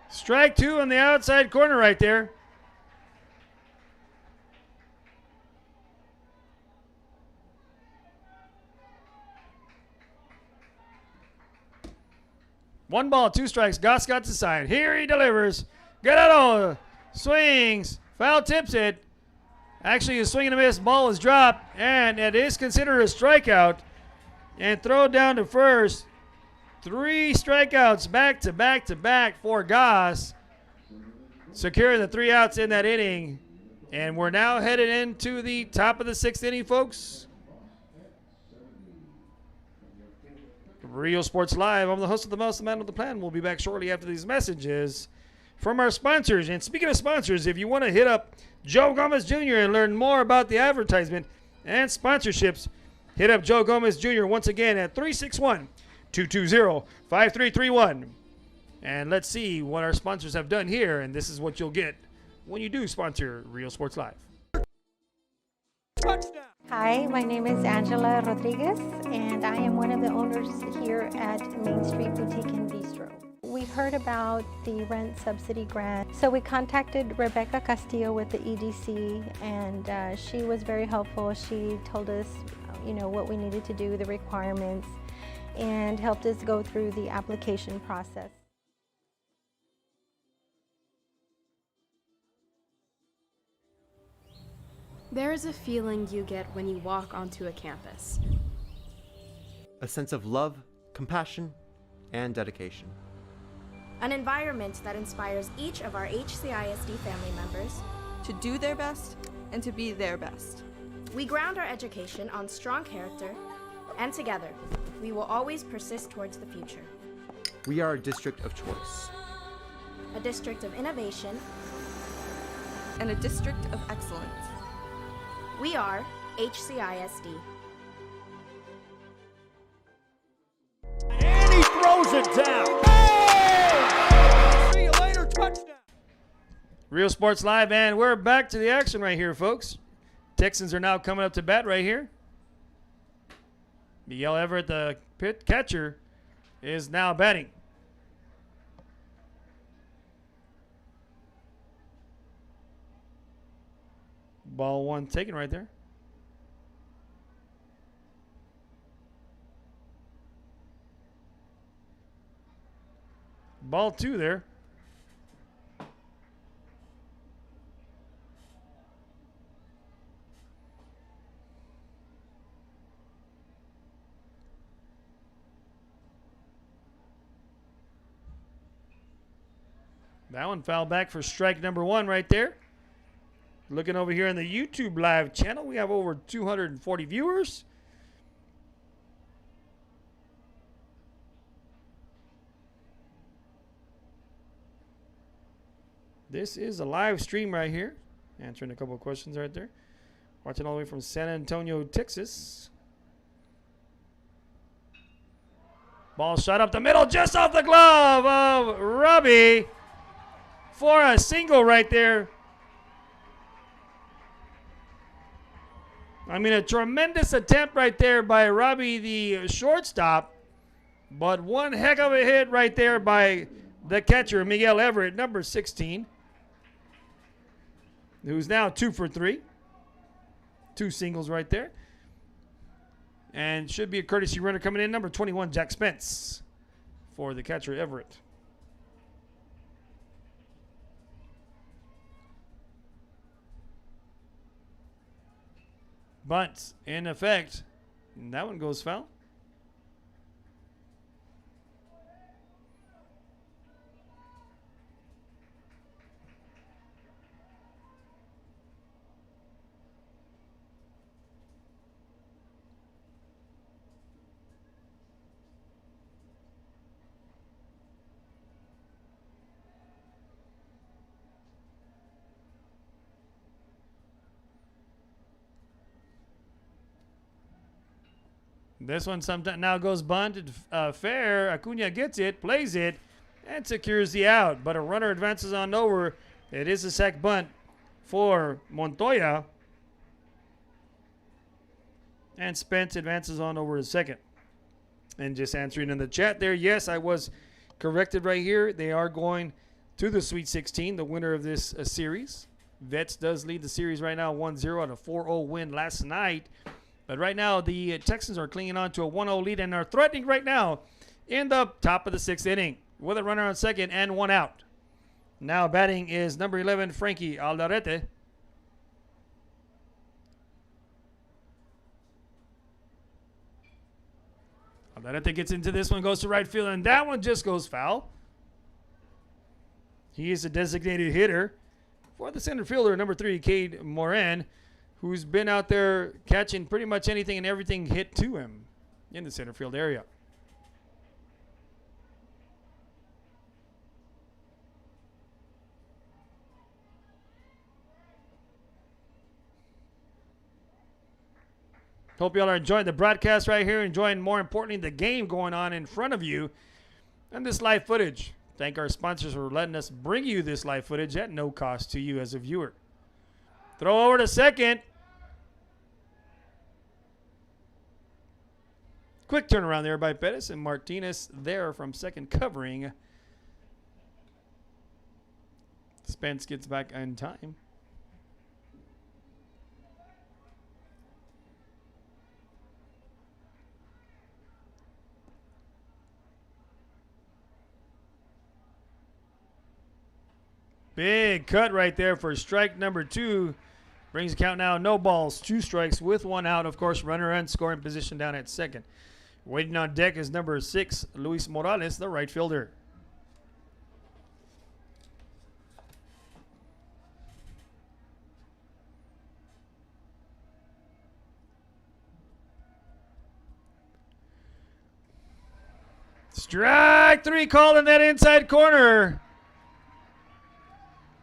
Strike 2 on the outside corner right there. One ball, 2 strikes. Goss got the sign. Here he delivers. Guerrero swings. Foul tips it. Actually, a swing and a miss. Ball is dropped, and it is considered a strikeout. And throw down to first. 3 strikeouts back to back to back for Goss. Securing the 3 outs in that inning. And we're now headed into the top of the 6th inning, folks. Real Sports Live. I'm the host of the most, the man with the plan. We'll be back shortly after these messages from our sponsors. And speaking of sponsors, if you want to hit up Joe Gomez Jr. and learn more about the advertisement and sponsorships, hit up Joe Gomez Jr. once again at 361-220-5331. And let's see what our sponsors have done here. And this is what you'll get when you do sponsor Real Sports Live. Hi, my name is Angela Rodriguez, and I am one of the owners here at Main Street Boutique and Bistro. We heard about the rent subsidy grant, so we contacted Rebecca Castillo with the EDC, and she was very helpful. She told us, what we needed to do, the requirements, and helped us go through the application process. There is a feeling you get when you walk onto a campus. A sense of love, compassion, and dedication. An environment that inspires each of our HCISD family members to do their best and to be their best. We ground our education on strong character, and together, we will always persist towards the future. We are a district of choice. A district of innovation. And a district of excellence. We are HCISD. And he throws it down. Hey! See you later, touchdown. Real Sports Live, and we're back to the action right here, folks. Texans are now coming up to bat right here. Miguel Everett, the catcher, is now batting. Ball 1 taken right there. Ball 2 there. That one fouled back for strike number 1 right there. Looking over here on the YouTube live channel, we have over 240 viewers. This is a live stream right here. Answering a couple of questions right there. Watching all the way from San Antonio, Texas. Ball shot up the middle, just off the glove of Robbie for a single right there. I mean, a tremendous attempt right there by Robbie, the shortstop. But one heck of a hit right there by the catcher, Miguel Everett, number 16. Who's now 2 for 3. 2 singles right there. And should be a courtesy runner coming in, number 21, Jack Spence, for the catcher, Everett. Bunt in effect. And that one goes foul. This one sometimes now goes bunted fair. Acuna gets it, plays it, and secures the out. But a runner advances on over. It is a sac bunt for Montoya. And Spence advances on over to second. And just answering in the chat there, yes, I was corrected right here. They are going to the Sweet 16, the winner of this series. Vets does lead the series right now 1-0 on a 4-0 win last night. But right now, the Texans are clinging on to a 1-0 lead and are threatening right now in the top of the 6th inning with a runner on second and 1 out. Now batting is number 11, Frankie Alderete. Alderete gets into this one, goes to right field, and that one just goes foul. He is a designated hitter for the center fielder, number 3, Cade Moran, who's been out there catching pretty much anything and everything hit to him in the center field area. Hope y'all are enjoying the broadcast right here, enjoying, more importantly, the game going on in front of you and this live footage. Thank our sponsors for letting us bring you this live footage at no cost to you as a viewer. Throw over to second. Quick turnaround there by Pettis, and Martinez there from second covering. Spence gets back in time. Big cut right there for strike number 2. Brings the count now, no balls, 2 strikes with 1 out. Of course, runner in scoring position down at second. Waiting on deck is number 6, Luis Morales, the right fielder. Strike 3 called in that inside corner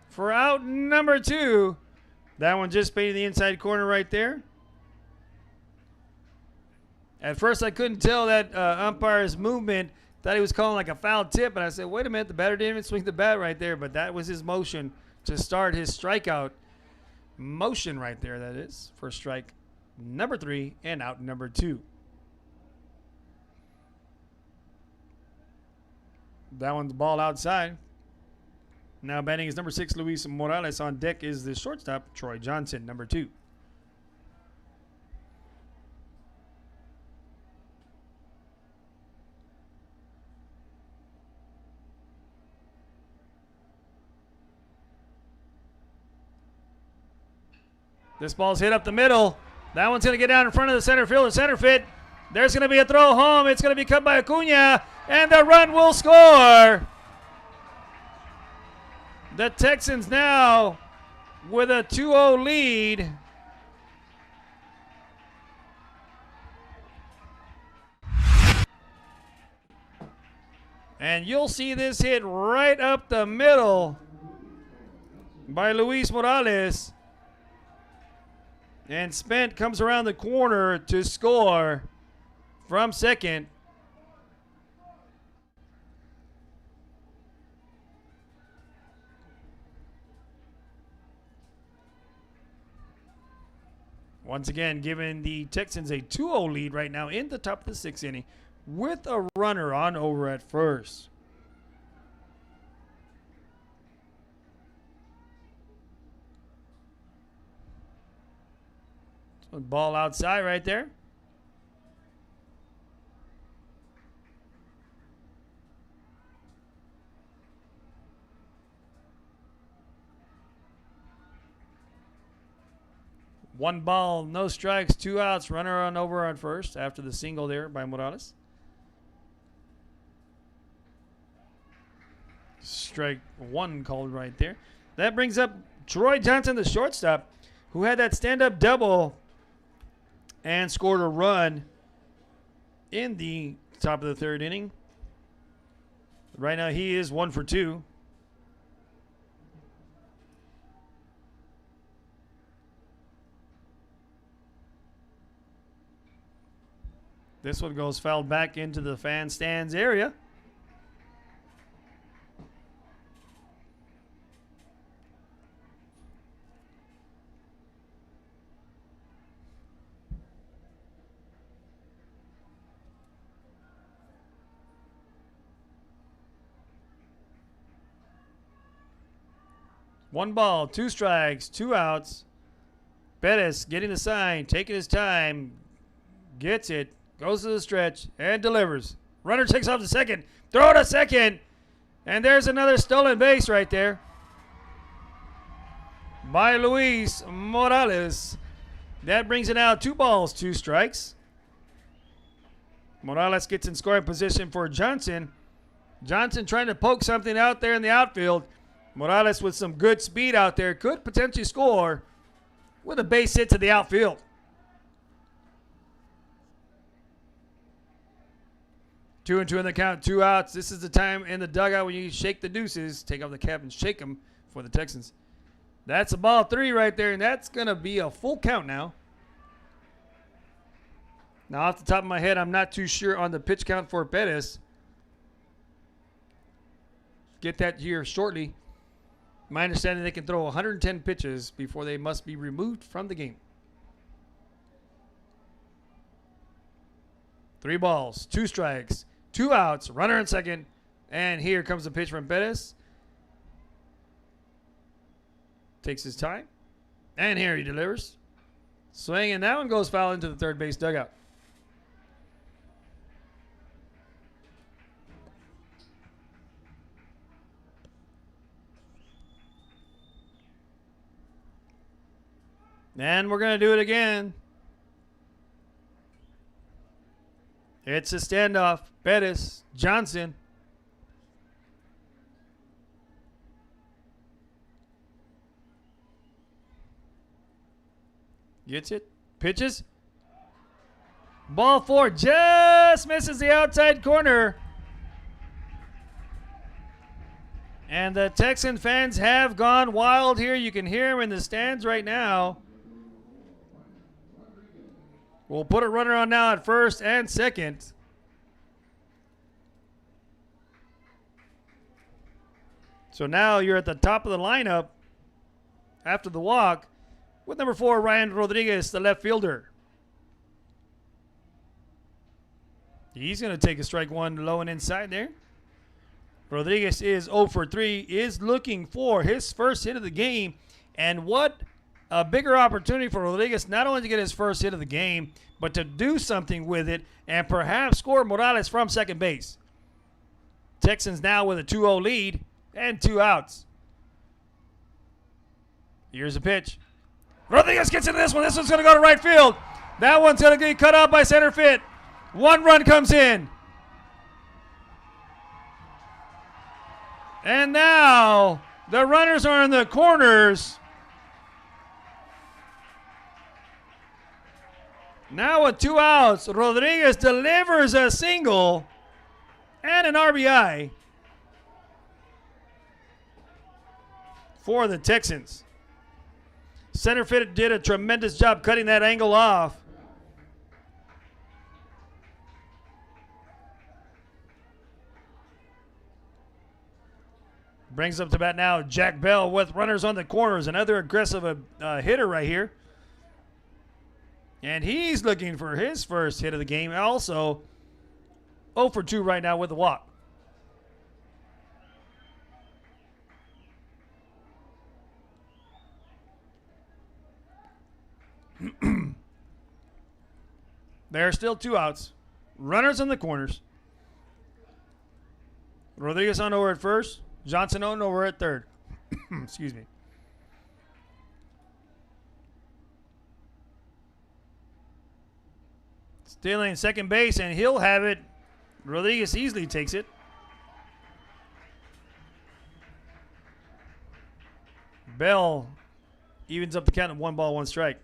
for out number 2. That one just painted the inside corner right there. At first, I couldn't tell that umpire's movement. Thought he was calling like a foul tip, and I said, wait a minute, the batter didn't even swing the bat right there, but that was his motion to start his strikeout motion right there, that is, for strike number 3 and out number 2. That one's ball outside. Now batting is number 6, Luis Morales. On deck is the shortstop, Troy Johnson, number 2. This ball's hit up the middle. That one's going to get down in front of the center fielder. Center fit. There's going to be a throw home. It's going to be cut by Acuna, and the run will score. The Texans now with a 2-0 lead. And you'll see this hit right up the middle by Luis Morales. And Spent comes around the corner to score from second. Once again, giving the Texans a 2-0 lead right now in the top of the 6th inning with a runner on over at first. So ball outside right there. One ball, no strikes, 2 outs. Runner on over on first after the single there by Morales. Strike 1 called right there. That brings up Troy Johnson, the shortstop, who had that stand-up double and scored a run in the top of the 3rd inning. Right now he is 1 for 2. This one goes fouled back into the fan stands area. One ball, 2 strikes, 2 outs. Bettis getting the sign, taking his time, gets it, goes to the stretch, and delivers. Runner takes off to second. Throw to second. And there's another stolen base right there by Luis Morales. That brings it out 2 balls, 2 strikes. Morales gets in scoring position for Johnson. Johnson trying to poke something out there in the outfield. Morales with some good speed out there could potentially score with a base hit to the outfield. 2-2 in the count, 2 outs. This is the time in the dugout when you shake the deuces, take off the cap and shake them for the Texans. That's a ball 3 right there, and that's going to be a full count now. Now, off the top of my head, I'm not too sure on the pitch count for Bettis. Get that here shortly. My understanding, they can throw 110 pitches before they must be removed from the game. 3 balls, 2 strikes, 2 outs, runner in second, and here comes the pitch from Bettis. Takes his time, and here he delivers. Swing, and that one goes foul into the third base dugout. And we're going to do it again. It's a standoff. Bettis, Johnson. Gets it. Pitches. Ball 4 just misses the outside corner. And the Texan fans have gone wild here. You can hear them in the stands right now. We'll put a runner on now at first and second. So now you're at the top of the lineup after the walk with number 4, Ryan Rodriguez, the left fielder. He's going to take a strike 1 low and inside there. Rodriguez is 0 for 3, is looking for his first hit of the game. And what a bigger opportunity for Rodriguez, not only to get his first hit of the game, but to do something with it and perhaps score Morales from second base. Texans now with a 2-0 lead and 2 outs. Here's a pitch. Rodriguez gets into this one. This one's going to go to right field. That one's going to get cut out by center field. 1 run comes in. And now the runners are in the corners. Now with 2 outs, Rodriguez delivers a single and an RBI for the Texans. Center field did a tremendous job cutting that angle off. Brings up to bat now Jack Bell with runners on the corners. Another aggressive hitter right here. And he's looking for his first hit of the game. Also 0 for 2 right now with the walk. There are still 2 outs. Runners in the corners. Rodriguez on over at first. Johnson on over at third. Excuse me. Stealing second base, and he'll have it. Rodriguez easily takes it. Bell evens up the count of 1 ball, 1 strike.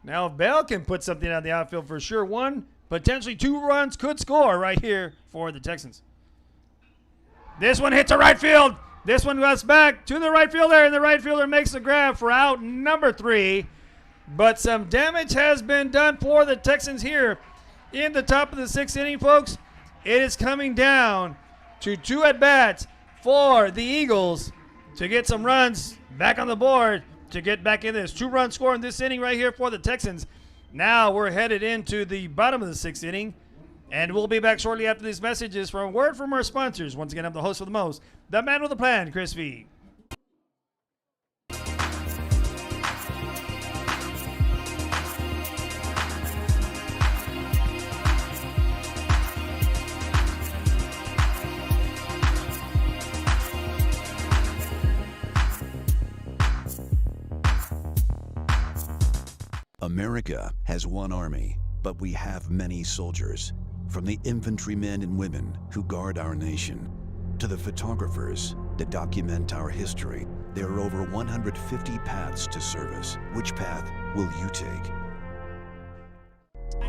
Now, if Bell can put something on the outfield for sure, 1, potentially 2 runs could score right here for the Texans. This one hits a right field. This one goes back to the right fielder, and the right fielder makes the grab for out number 3. But some damage has been done for the Texans here in the top of the 6th inning, folks. It is coming down to 2 at-bats for the Eagles to get some runs back on the board to get back in this. 2-run score in this inning right here for the Texans. Now we're headed into the bottom of the 6th inning, and we'll be back shortly after these messages from a word from our sponsors. Once again, I'm the host with the most, the man with the plan, Chris V. America has one army, but we have many soldiers. From the infantrymen and women who guard our nation, to the photographers that document our history, there are over 150 paths to service. Which path will you take?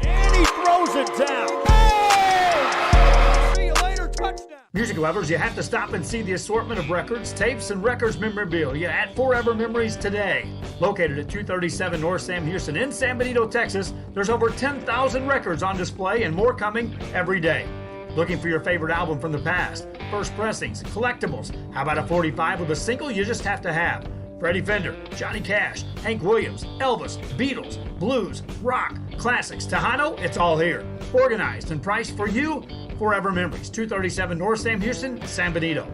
And he throws it down. Hey! See you later, touchdown. Music lovers, you have to stop and see the assortment of records, tapes, and records memorabilia at Forever Memories today. Located at 237 North Sam Houston in San Benito, Texas, there's over 10,000 records on display and more coming every day. Looking for your favorite album from the past, first pressings, collectibles? How about a 45 with a single you just have to have? Freddie Fender, Johnny Cash, Hank Williams, Elvis, Beatles, blues, rock, classics, Tejano, it's all here. Organized and priced for you. Forever Memories, 237 North Sam Houston, San Benito.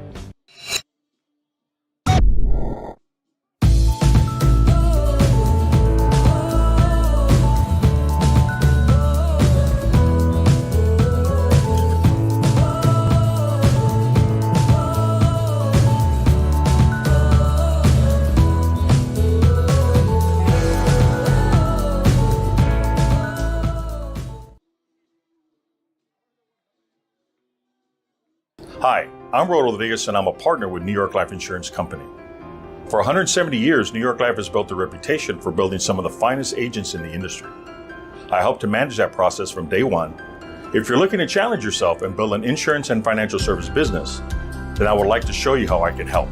Hi, I'm Ro Rodriguez, and I'm a partner with New York Life Insurance Company. For 170 years, New York Life has built a reputation for building some of the finest agents in the industry. I help to manage that process from day one. If you're looking to challenge yourself and build an insurance and financial service business, then I would like to show you how I can help.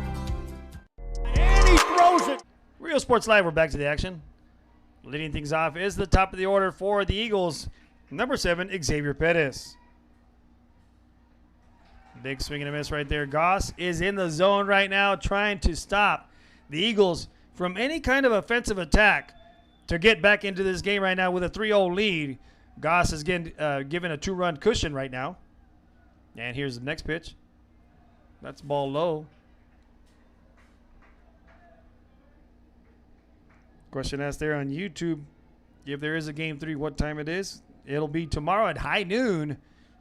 And he throws it. Real Sports Live, we're back to the action. Leading things off is the top of the order for the Eagles, number 7, Xavier Perez. Big swing and a miss right there. Goss is in the zone right now trying to stop the Eagles from any kind of offensive attack to get back into this game right now with a 3-0 lead. Goss is given a 2-run cushion right now. And here's the next pitch. That's ball low. Question asked there on YouTube, if there is a Game 3, what time it is? It'll be tomorrow at high noon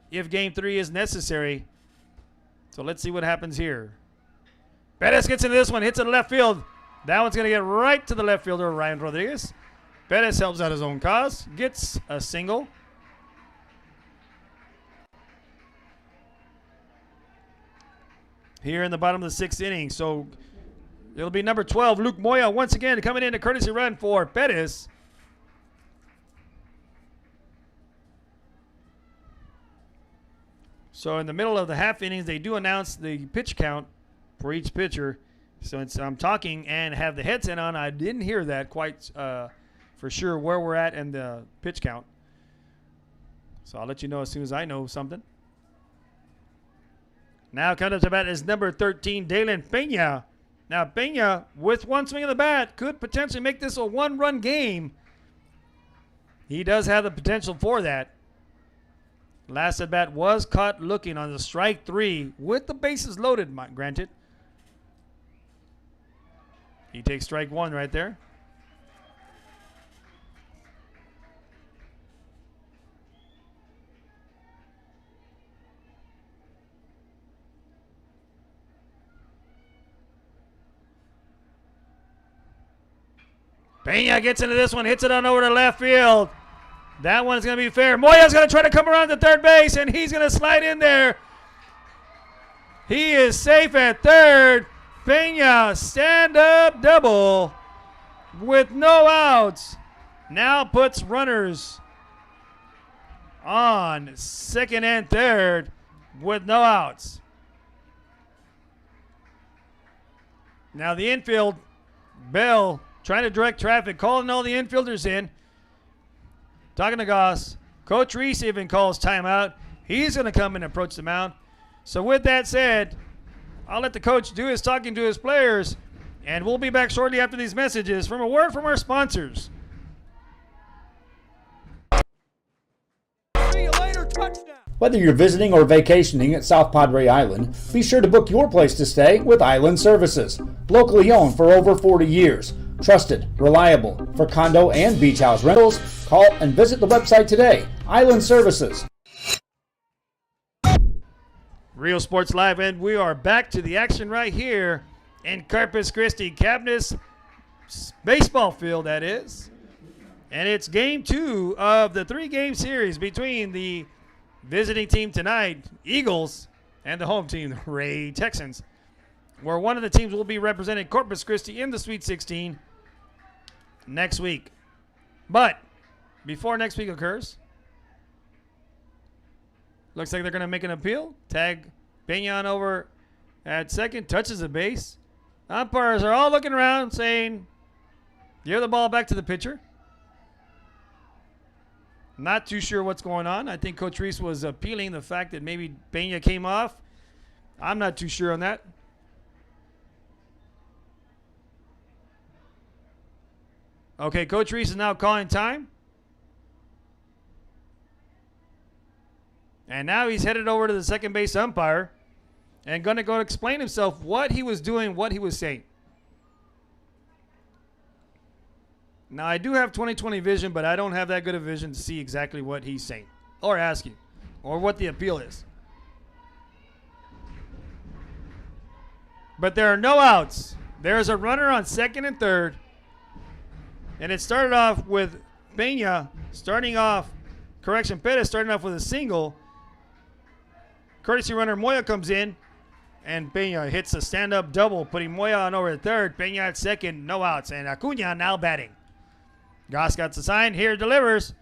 if Game 3 is necessary. So let's see what happens here. Perez gets into this one, hits it to left field. That one's going to get right to the left fielder, Ryan Rodriguez. Perez helps out his own cause, gets a single. Here in the bottom of the 6th inning. So it'll be number 12, Luke Moya, once again coming in a courtesy run for Perez. So in the middle of the half innings, they do announce the pitch count for each pitcher. So I'm talking and have the headset on. I didn't hear that quite for sure where we're at in the pitch count. So I'll let you know as soon as I know something. Now coming up to bat is number 13, Dalen Pena. Now Pena, with one swing of the bat, could potentially make this a one-run game. He does have the potential for that. Last at bat was caught looking on the strike 3 with the bases loaded, granted. He takes strike 1 right there. Pena gets into this one, hits it on over to left field. That one's going to be fair. Moya's going to try to come around to third base, and he's going to slide in there. He is safe at third. Pena, stand-up double with no outs. Now puts runners on second and third with no outs. Now the infield, Bell trying to direct traffic, calling all the infielders in. Talking to Goss. Coach Reese even calls timeout. He's going to come and approach the mound. So with that said, I'll let the coach do his talking to his players, and we'll be back shortly after these messages from a word from our sponsors. See you later, touchdown. Whether you're visiting or vacationing at South Padre Island, be sure to book your place to stay with Island Services. Locally owned for over 40 years. Trusted, reliable for condo and beach house rentals. Call and visit the website today. Island Services. Real Sports Live, and we are back to the action right here in Corpus Christi, Cabnis baseball field, that is. And it's game 2 of the 3-game series between the visiting team tonight, Eagles, and the home team, the Ray Texans, where one of the teams will be representing Corpus Christi in the Sweet 16 next week. But before next week occurs, looks like they're going to make an appeal. Tag Pena on over at second, touches the base. Umpires are all looking around saying, give the ball back to the pitcher. Not too sure what's going on. I think Coach Reese was appealing the fact that maybe Pena came off. I'm not too sure on that. Okay, Coach Reese is now calling time. And now he's headed over to the second base umpire and going to go explain himself what he was doing, what he was saying. Now, I do have 20/20 vision, but I don't have that good of vision to see exactly what he's saying or asking or what the appeal is. But there are no outs. There's a runner on second and third. And it started off with Pena starting off, Perez starting off with a single. Courtesy runner Moya comes in, and Pena hits a stand-up double, putting Moya on over to third. Pena at second, no outs, and Acuna now batting. Goss got the sign, here delivers.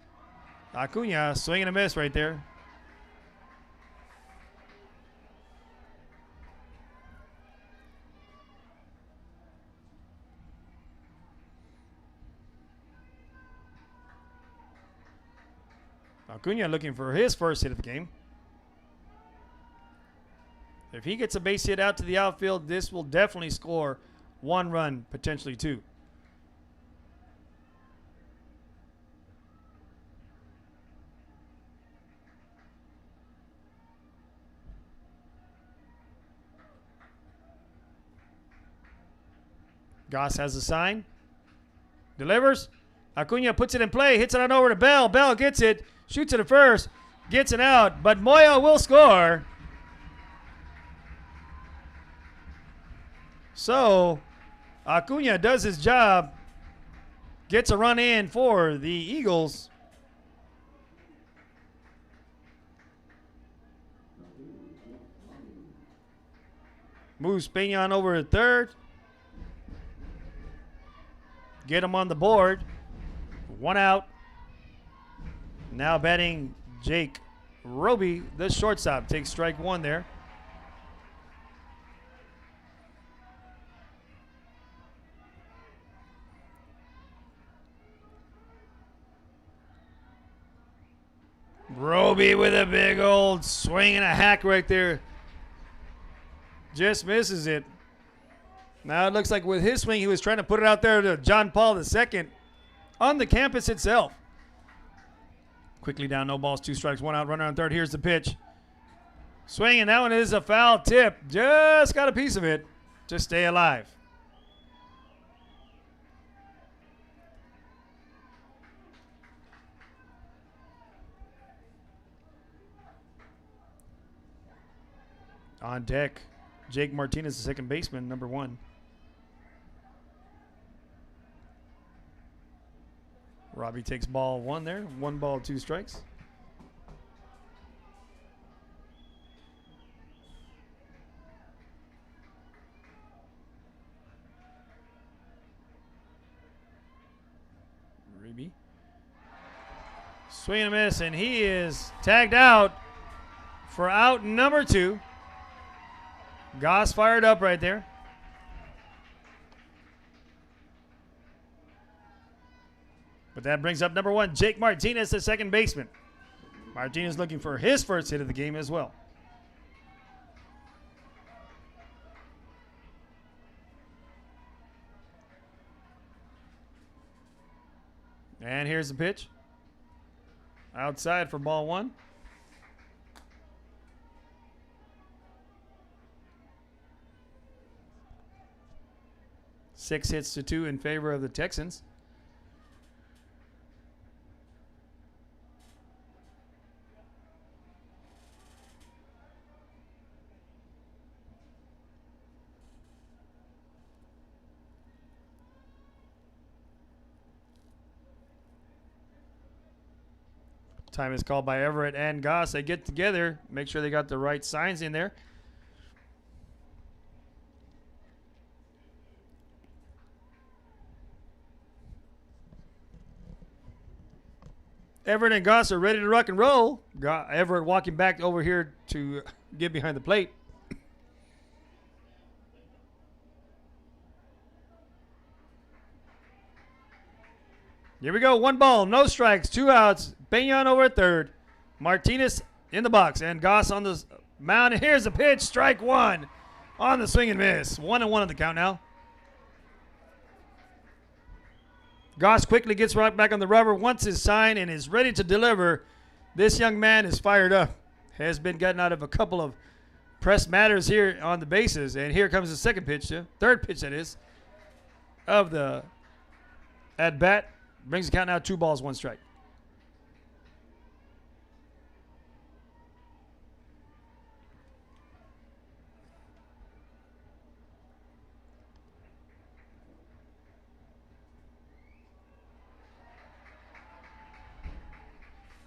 Acuna swing and a miss right there. Acuna looking for his first hit of the game. If he gets a base hit out to the outfield, this will definitely score 1 run, potentially 2. Goss has a sign. Delivers. Acuna puts it in play, hits it on over to Bell. Bell gets it, shoots it at first, gets it out, but Moya will score. So, Acuna does his job, gets a run in for the Eagles. Moves Pena on over to third. Get him on the board. 1 out. Now batting Jake Roby, the shortstop, takes strike one there. Roby with a big old swing and a hack right there. Just misses it. Now it looks like with his swing, he was trying to put it out there to John Paul II on the campus itself. Quickly down, no balls, 2 strikes, 1 out, runner on third. Here's the pitch. Swing, and that one is a foul tip. Just got a piece of it to stay alive. On deck, Jake Martinez, the second baseman, number 1. Robbie takes ball 1 there. 1 ball, 2 strikes. Ruby. Swing and a miss, and he is tagged out for out number 2. Goss fired up right there. But that brings up number 1, Jake Martinez, the second baseman. Martinez looking for his first hit of the game as well. And here's the pitch. Outside for ball 1. Six hits to 2 in favor of the Texans. Time is called by Everett and Goss. They get together, make sure they got the right signs in there. Everett and Goss are ready to rock and roll. Everett walking back over here to get behind the plate. Here we go. 1 ball, no strikes, 2 outs. Benyon over at third. Martinez in the box and Goss on the mound. And here's the pitch. Strike 1 on the swing and miss. 1-1 on the count now. Goss quickly gets right back on the rubber, wants his sign, and is ready to deliver. This young man is fired up. Has been gotten out of a couple of press matters here on the bases. And here comes the second pitch, third pitch that is, of the at-bat. Brings the count now 2 balls, 1 strike.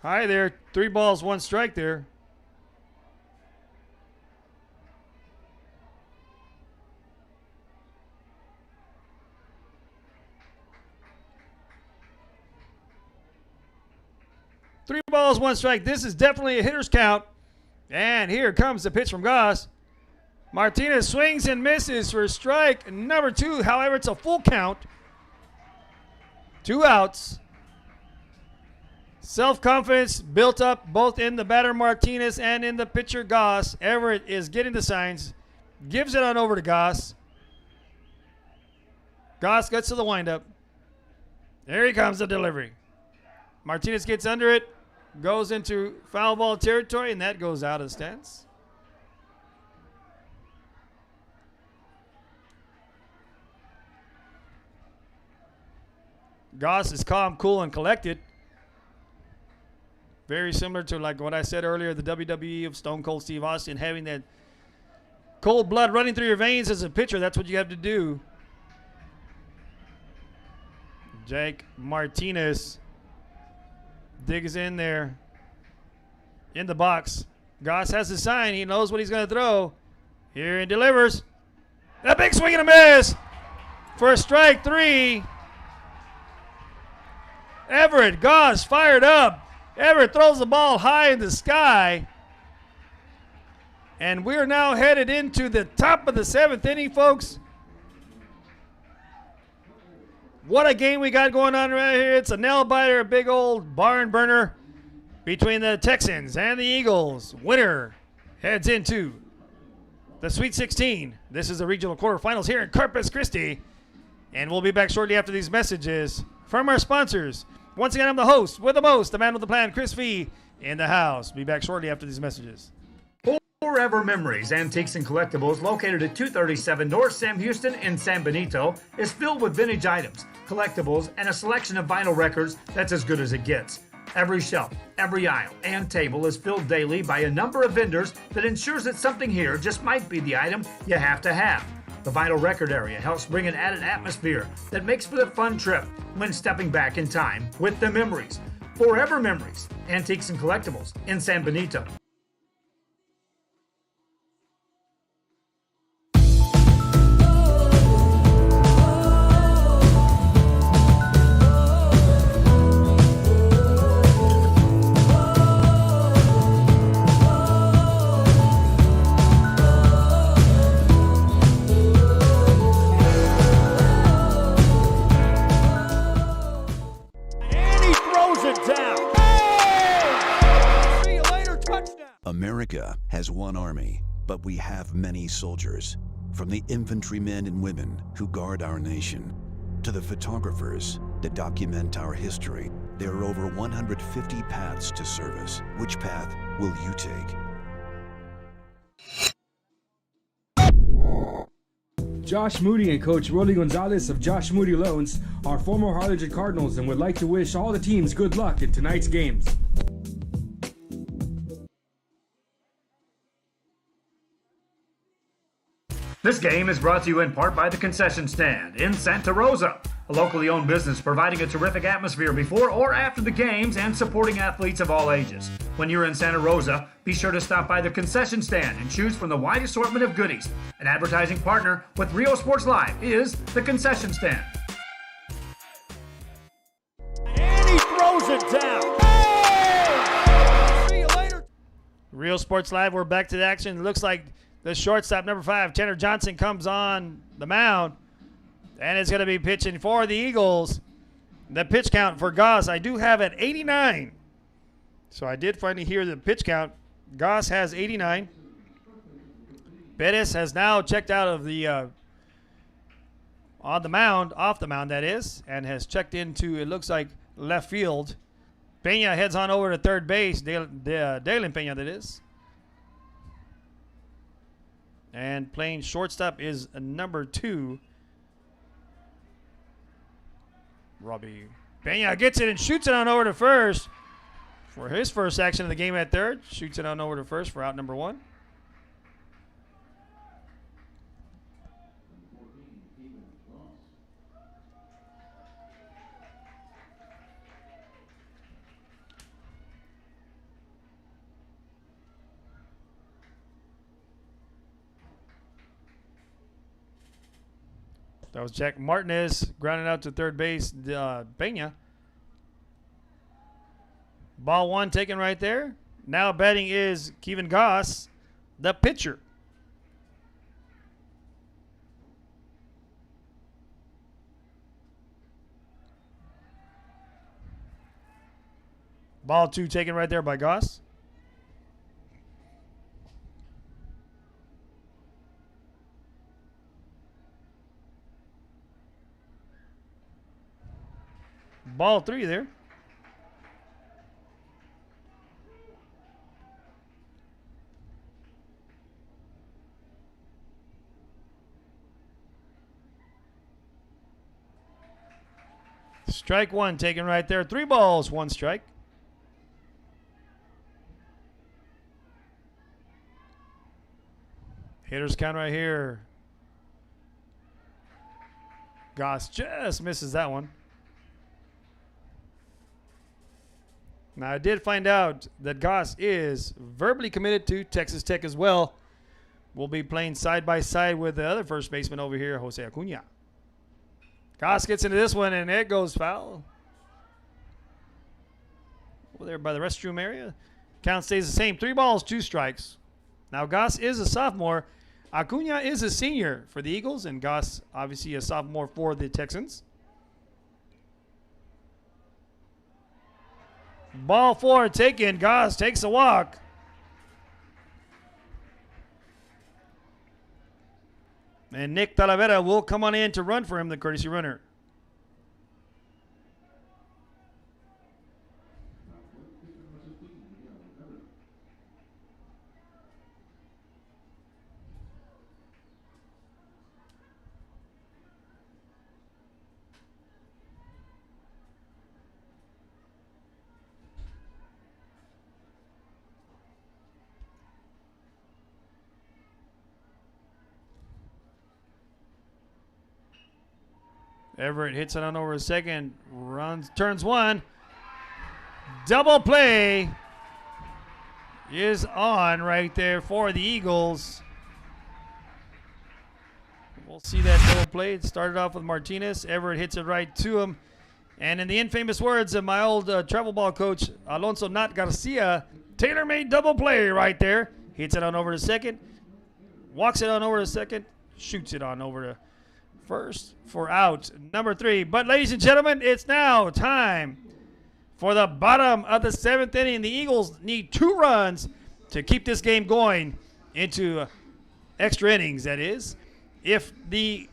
Hi there. 3 balls, 1 strike there. Three balls, 1 strike. This is definitely a hitter's count. And here comes the pitch from Goss. Martinez swings and misses for strike number 2. However, it's a full count. 2 outs. Self-confidence built up both in the batter Martinez and in the pitcher Goss. Everett is getting the signs. Gives it on over to Goss. Goss gets to the windup. There he comes, the delivery. Martinez gets under it. Goes into foul ball territory, and that goes out of the stance. Goss is calm, cool, and collected. Very similar to like what I said earlier, the WWE of Stone Cold Steve Austin, having that cold blood running through your veins as a pitcher. That's what you have to do. Jake Martinez digs in there in the box. Goss has the sign. He knows what he's going to throw. Here he delivers. A big swing and a miss for strike 3. Everett Goss fired up. Everett throws the ball high in the sky. And we're now headed into the top of the 7th inning, folks. What a game we got going on right here. It's a nail-biter, a big old barn burner between the Texans and the Eagles. Winner heads into the Sweet 16. This is the regional quarterfinals here in Corpus Christi. And we'll be back shortly after these messages from our sponsors. Once again, I'm the host with the most, the man with the plan, Chris V. in the house. Be back shortly after these messages. Forever Memories, Antiques and Collectibles, located at 237 North Sam Houston in San Benito, is filled with vintage items, collectibles, and a selection of vinyl records that's as good as it gets. Every shelf, every aisle, and table is filled daily by a number of vendors that ensures that something here just might be the item you have to have. The vinyl record area helps bring an added atmosphere that makes for the fun trip when stepping back in time with the memories. Forever Memories, Antiques and Collectibles in San Benito. America has one army, but we have many soldiers. From the infantrymen and women who guard our nation, to the photographers that document our history, there are over 150 paths to service. Which path will you take? Josh Moody and Coach Rolly Gonzalez of Josh Moody Loans are former Harlingen Cardinals and would like to wish all the teams good luck in tonight's games. This game is brought to you in part by the Concession Stand in Santa Rosa, a locally owned business providing a terrific atmosphere before or after the games and supporting athletes of all ages. When you're in Santa Rosa, be sure to stop by the Concession Stand and choose from the wide assortment of goodies. An advertising partner with Rio Sports Live is the Concession Stand. And he throws it down. Hey! See you later. Real Sports Live, we're back to the action. It looks like the shortstop, number 5, Tanner Johnson, comes on the mound and is going to be pitching for the Eagles. The pitch count for Goss, I do have at 89. So I did finally hear the pitch count. Goss has 89. Bettis has now checked out of the off the mound, that is, and has checked into, it looks like, left field. Pena heads on over to third base, Dalen Pena, that is. And playing shortstop is number 2. Robbie Pena gets it and shoots it on over to first for his first action of the game at third. Shoots it on over to first for out number 1. That was Jack Martinez grounding out to third base, Pena. Ball 1 taken right there. Now batting is Kevin Goss, the pitcher. Ball 2 taken right there by Goss. Ball 3 there. Strike 1 taken right there. 3 balls, 1 strike. Hitter's count right here. Goss just misses that one. Now, I did find out that Goss is verbally committed to Texas Tech as well. We'll be playing side by side with the other first baseman over here, Jose Acuna. Goss gets into this one, and it goes foul. over there by the restroom area. Count stays the same. 3 balls, 2 strikes. Now Goss is a sophomore. Acuna is a senior for the Eagles, and Goss obviously a sophomore for the Texans. Ball 4 taken. Goss takes a walk. And Nick Talavera will come on in to run for him, the courtesy runner. Everett hits it on over a second, turns 1. Double play is on right there for the Eagles. We'll see that double play. It started off with Martinez. Everett hits it right to him. And in the infamous words of my old travel ball coach, Alonso Nat Garcia, tailor-made double play right there. Hits it on over to second. Walks it on over to second. Shoots it on over to first for out number 3. But ladies and gentlemen, it's now time for the bottom of the 7th inning. The Eagles need 2 runs to keep this game going into extra innings, that is. If the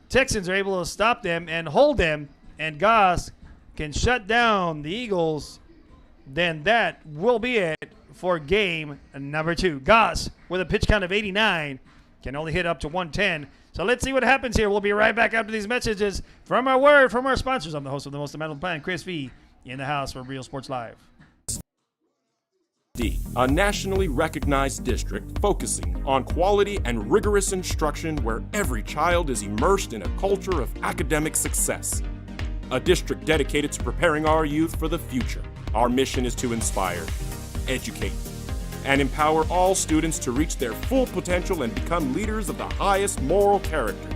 Texans are able to stop them and hold them, and Goss can shut down the Eagles, then that will be it for game number 2. Goss, with a pitch count of 89, can only hit up to 110. So let's see what happens here. We'll be right back after these messages from our sponsors. I'm the host of the Most Amount Plan, Chris V, in the house for Real Sports Live. A nationally recognized district focusing on quality and rigorous instruction where every child is immersed in a culture of academic success. A district dedicated to preparing our youth for the future. Our mission is to inspire, educate, and empower all students to reach their full potential and become leaders of the highest moral character.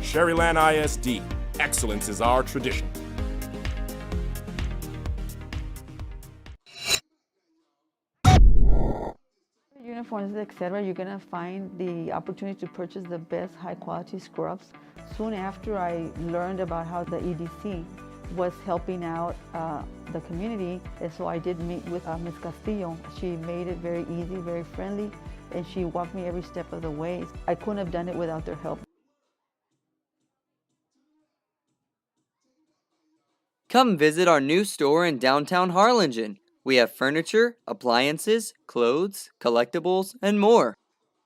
Sherryland ISD, excellence is our tradition. Uniforms, etc., you're going to find the opportunity to purchase the best high-quality scrubs. Soon after I learned about how the EDC was helping out the community, and so I did meet with Ms. Castillo. She made it very easy, very friendly, and she walked me every step of the way. I couldn't have done it without their help. Come visit our new store in downtown Harlingen. We have furniture, appliances, clothes, collectibles, and more.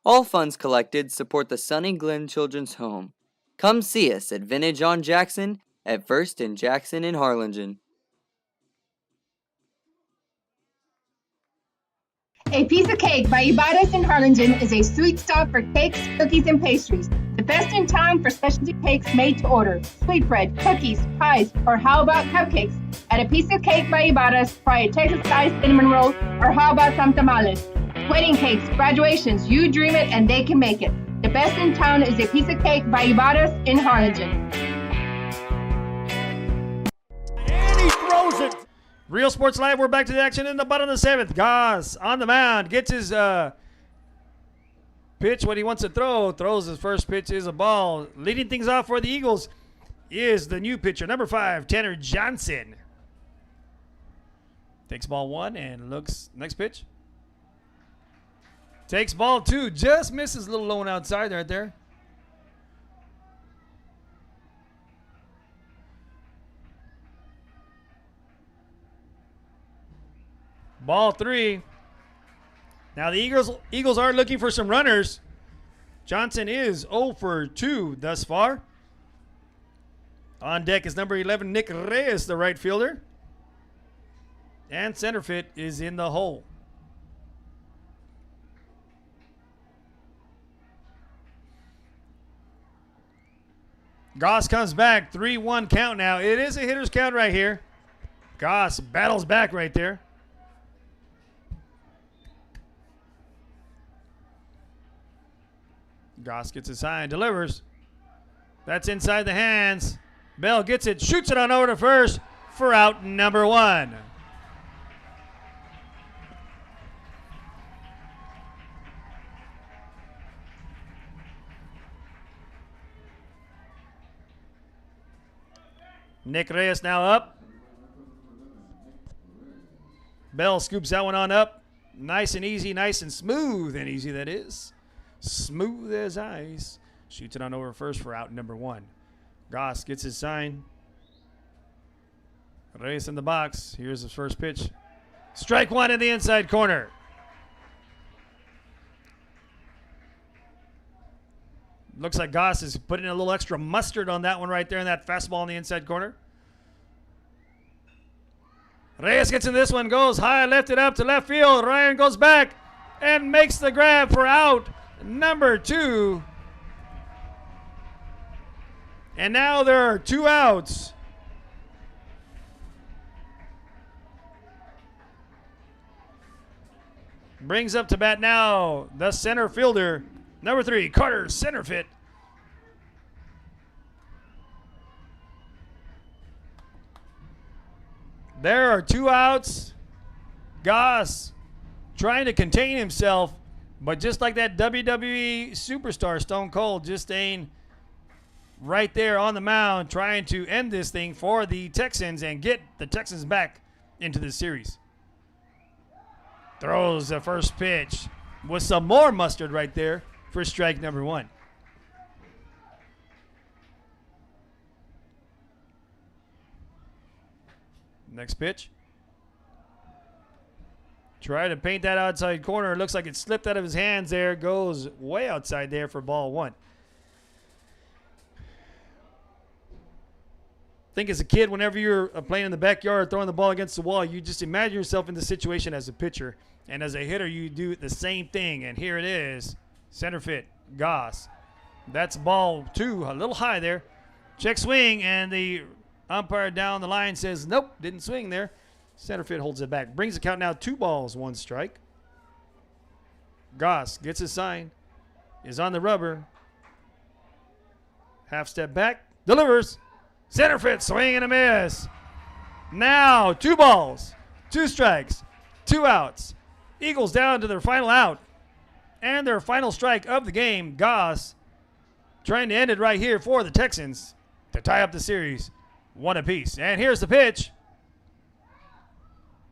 All funds collected support the Sunny Glen Children's Home. Come see us at Vintage on Jackson at First and Jackson in Harlingen. A Piece of Cake by Ibadas in Harlingen is a sweet stop for cakes, cookies, and pastries. The best in town for specialty cakes made to order. Sweetbread, cookies, pies, or how about cupcakes? At A Piece of Cake by Ibadas, try a Texas-style cinnamon roll, or how about some tamales? Wedding cakes, graduations, you dream it and they can make it. The best in town is A Piece of Cake by Ibadas in Harlingen. And he throws it. Real Sports Live, we're back to the action in the bottom of the 7th. Goss on the mound, gets his pitch, what he wants to throw, throws his first pitch, is a ball. Leading things off for the Eagles is the new pitcher, number 5, Tanner Johnson. Takes ball 1 and looks, next pitch. Takes ball 2, just misses a little low and outside right there. Ball 3. Now the Eagles are looking for some runners. Johnson is 0 for 2 thus far. On deck is number 11, Nick Reyes, the right fielder. And center field is in the hole. Goss comes back, 3-1 count now. It is a hitter's count right here. Goss battles back right there. Goss gets his sign, delivers. That's inside the hands. Bell gets it, shoots it on over to first for out number 1. Nick Reyes now up. Bell scoops that one on up. Nice and easy, nice and smooth and easy that is. Smooth as ice. Shoots it on over first for out number 1. Goss gets his sign. Reyes in the box. Here's his first pitch. Strike 1 in the inside corner. Looks like Goss is putting a little extra mustard on that one right there in that fastball in the inside corner. Reyes gets in this one, goes high, lifted up to left field. Ryan goes back and makes the grab for out number 2. And now there are 2 outs. Brings up to bat now the center fielder, number 3, Carter Centerfit. There are 2 outs. Goss trying to contain himself, but just like that WWE superstar Stone Cold, just staying right there on the mound, trying to end this thing for the Texans and get the Texans back into the series. Throws the first pitch with some more mustard right there for strike number 1. Next pitch. Try to paint that outside corner. Looks like it slipped out of his hands there. Goes way outside there for ball 1. I think as a kid, whenever you're playing in the backyard, throwing the ball against the wall, you just imagine yourself in the situation as a pitcher. And as a hitter, you do the same thing. And here it is. Center fit. Goss. That's ball 2. A little high there. Check swing. And the umpire down the line says, nope, didn't swing there. Center field holds it back. Brings the count now 2 balls, 1 strike. Goss gets his sign. Is on the rubber. Half step back. Delivers. Center field swing and a miss. Now 2 balls, 2 strikes, 2 outs. Eagles down to their final out. And their final strike of the game. Goss trying to end it right here for the Texans to tie up the series 1 apiece. And here's the pitch.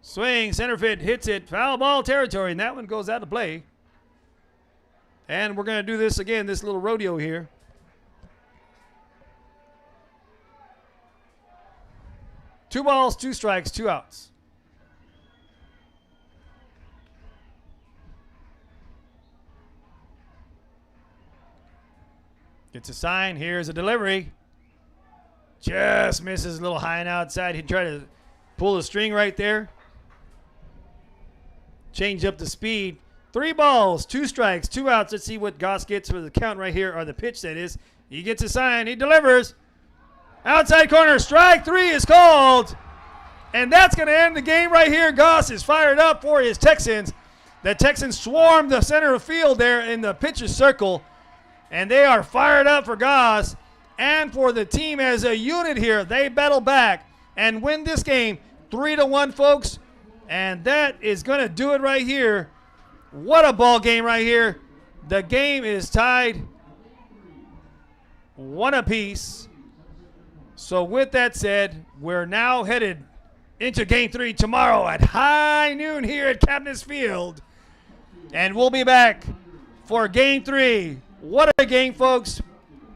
Swing, center field hits it, foul ball territory, and that one goes out of play. And we're going to do this again, this little rodeo here. Two balls, 2 strikes, 2 outs. Gets a sign. Here's a delivery. Just misses a little high and outside. He tried to pull the string right there. Change up the speed. 3 balls, 2 strikes, 2 outs. Let's see what Goss gets for the count right here, or the pitch that is. He gets a sign. He delivers. Outside corner. Strike 3 is called. And that's going to end the game right here. Goss is fired up for his Texans. The Texans swarm the center of field there in the pitcher's circle. And they are fired up for Goss and for the team as a unit here. They battle back and win this game 3-1, folks. And that is going to do it right here. What a ball game right here. The game is tied 1 apiece. So with that said, we're now headed into game 3 tomorrow at high noon here at Cabinets Field. And we'll be back for game 3. What a game, folks.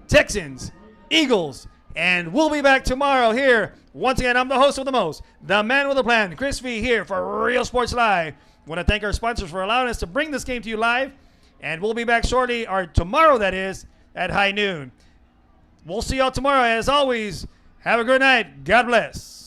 Texans, Eagles, and we'll be back tomorrow here. Once again, I'm the host with the most, the man with a plan, Chris V here for Real Sports Live. Want to thank our sponsors for allowing us to bring this game to you live. And we'll be back shortly, or tomorrow that is, at high noon. We'll see y'all tomorrow. As always, have a good night. God bless.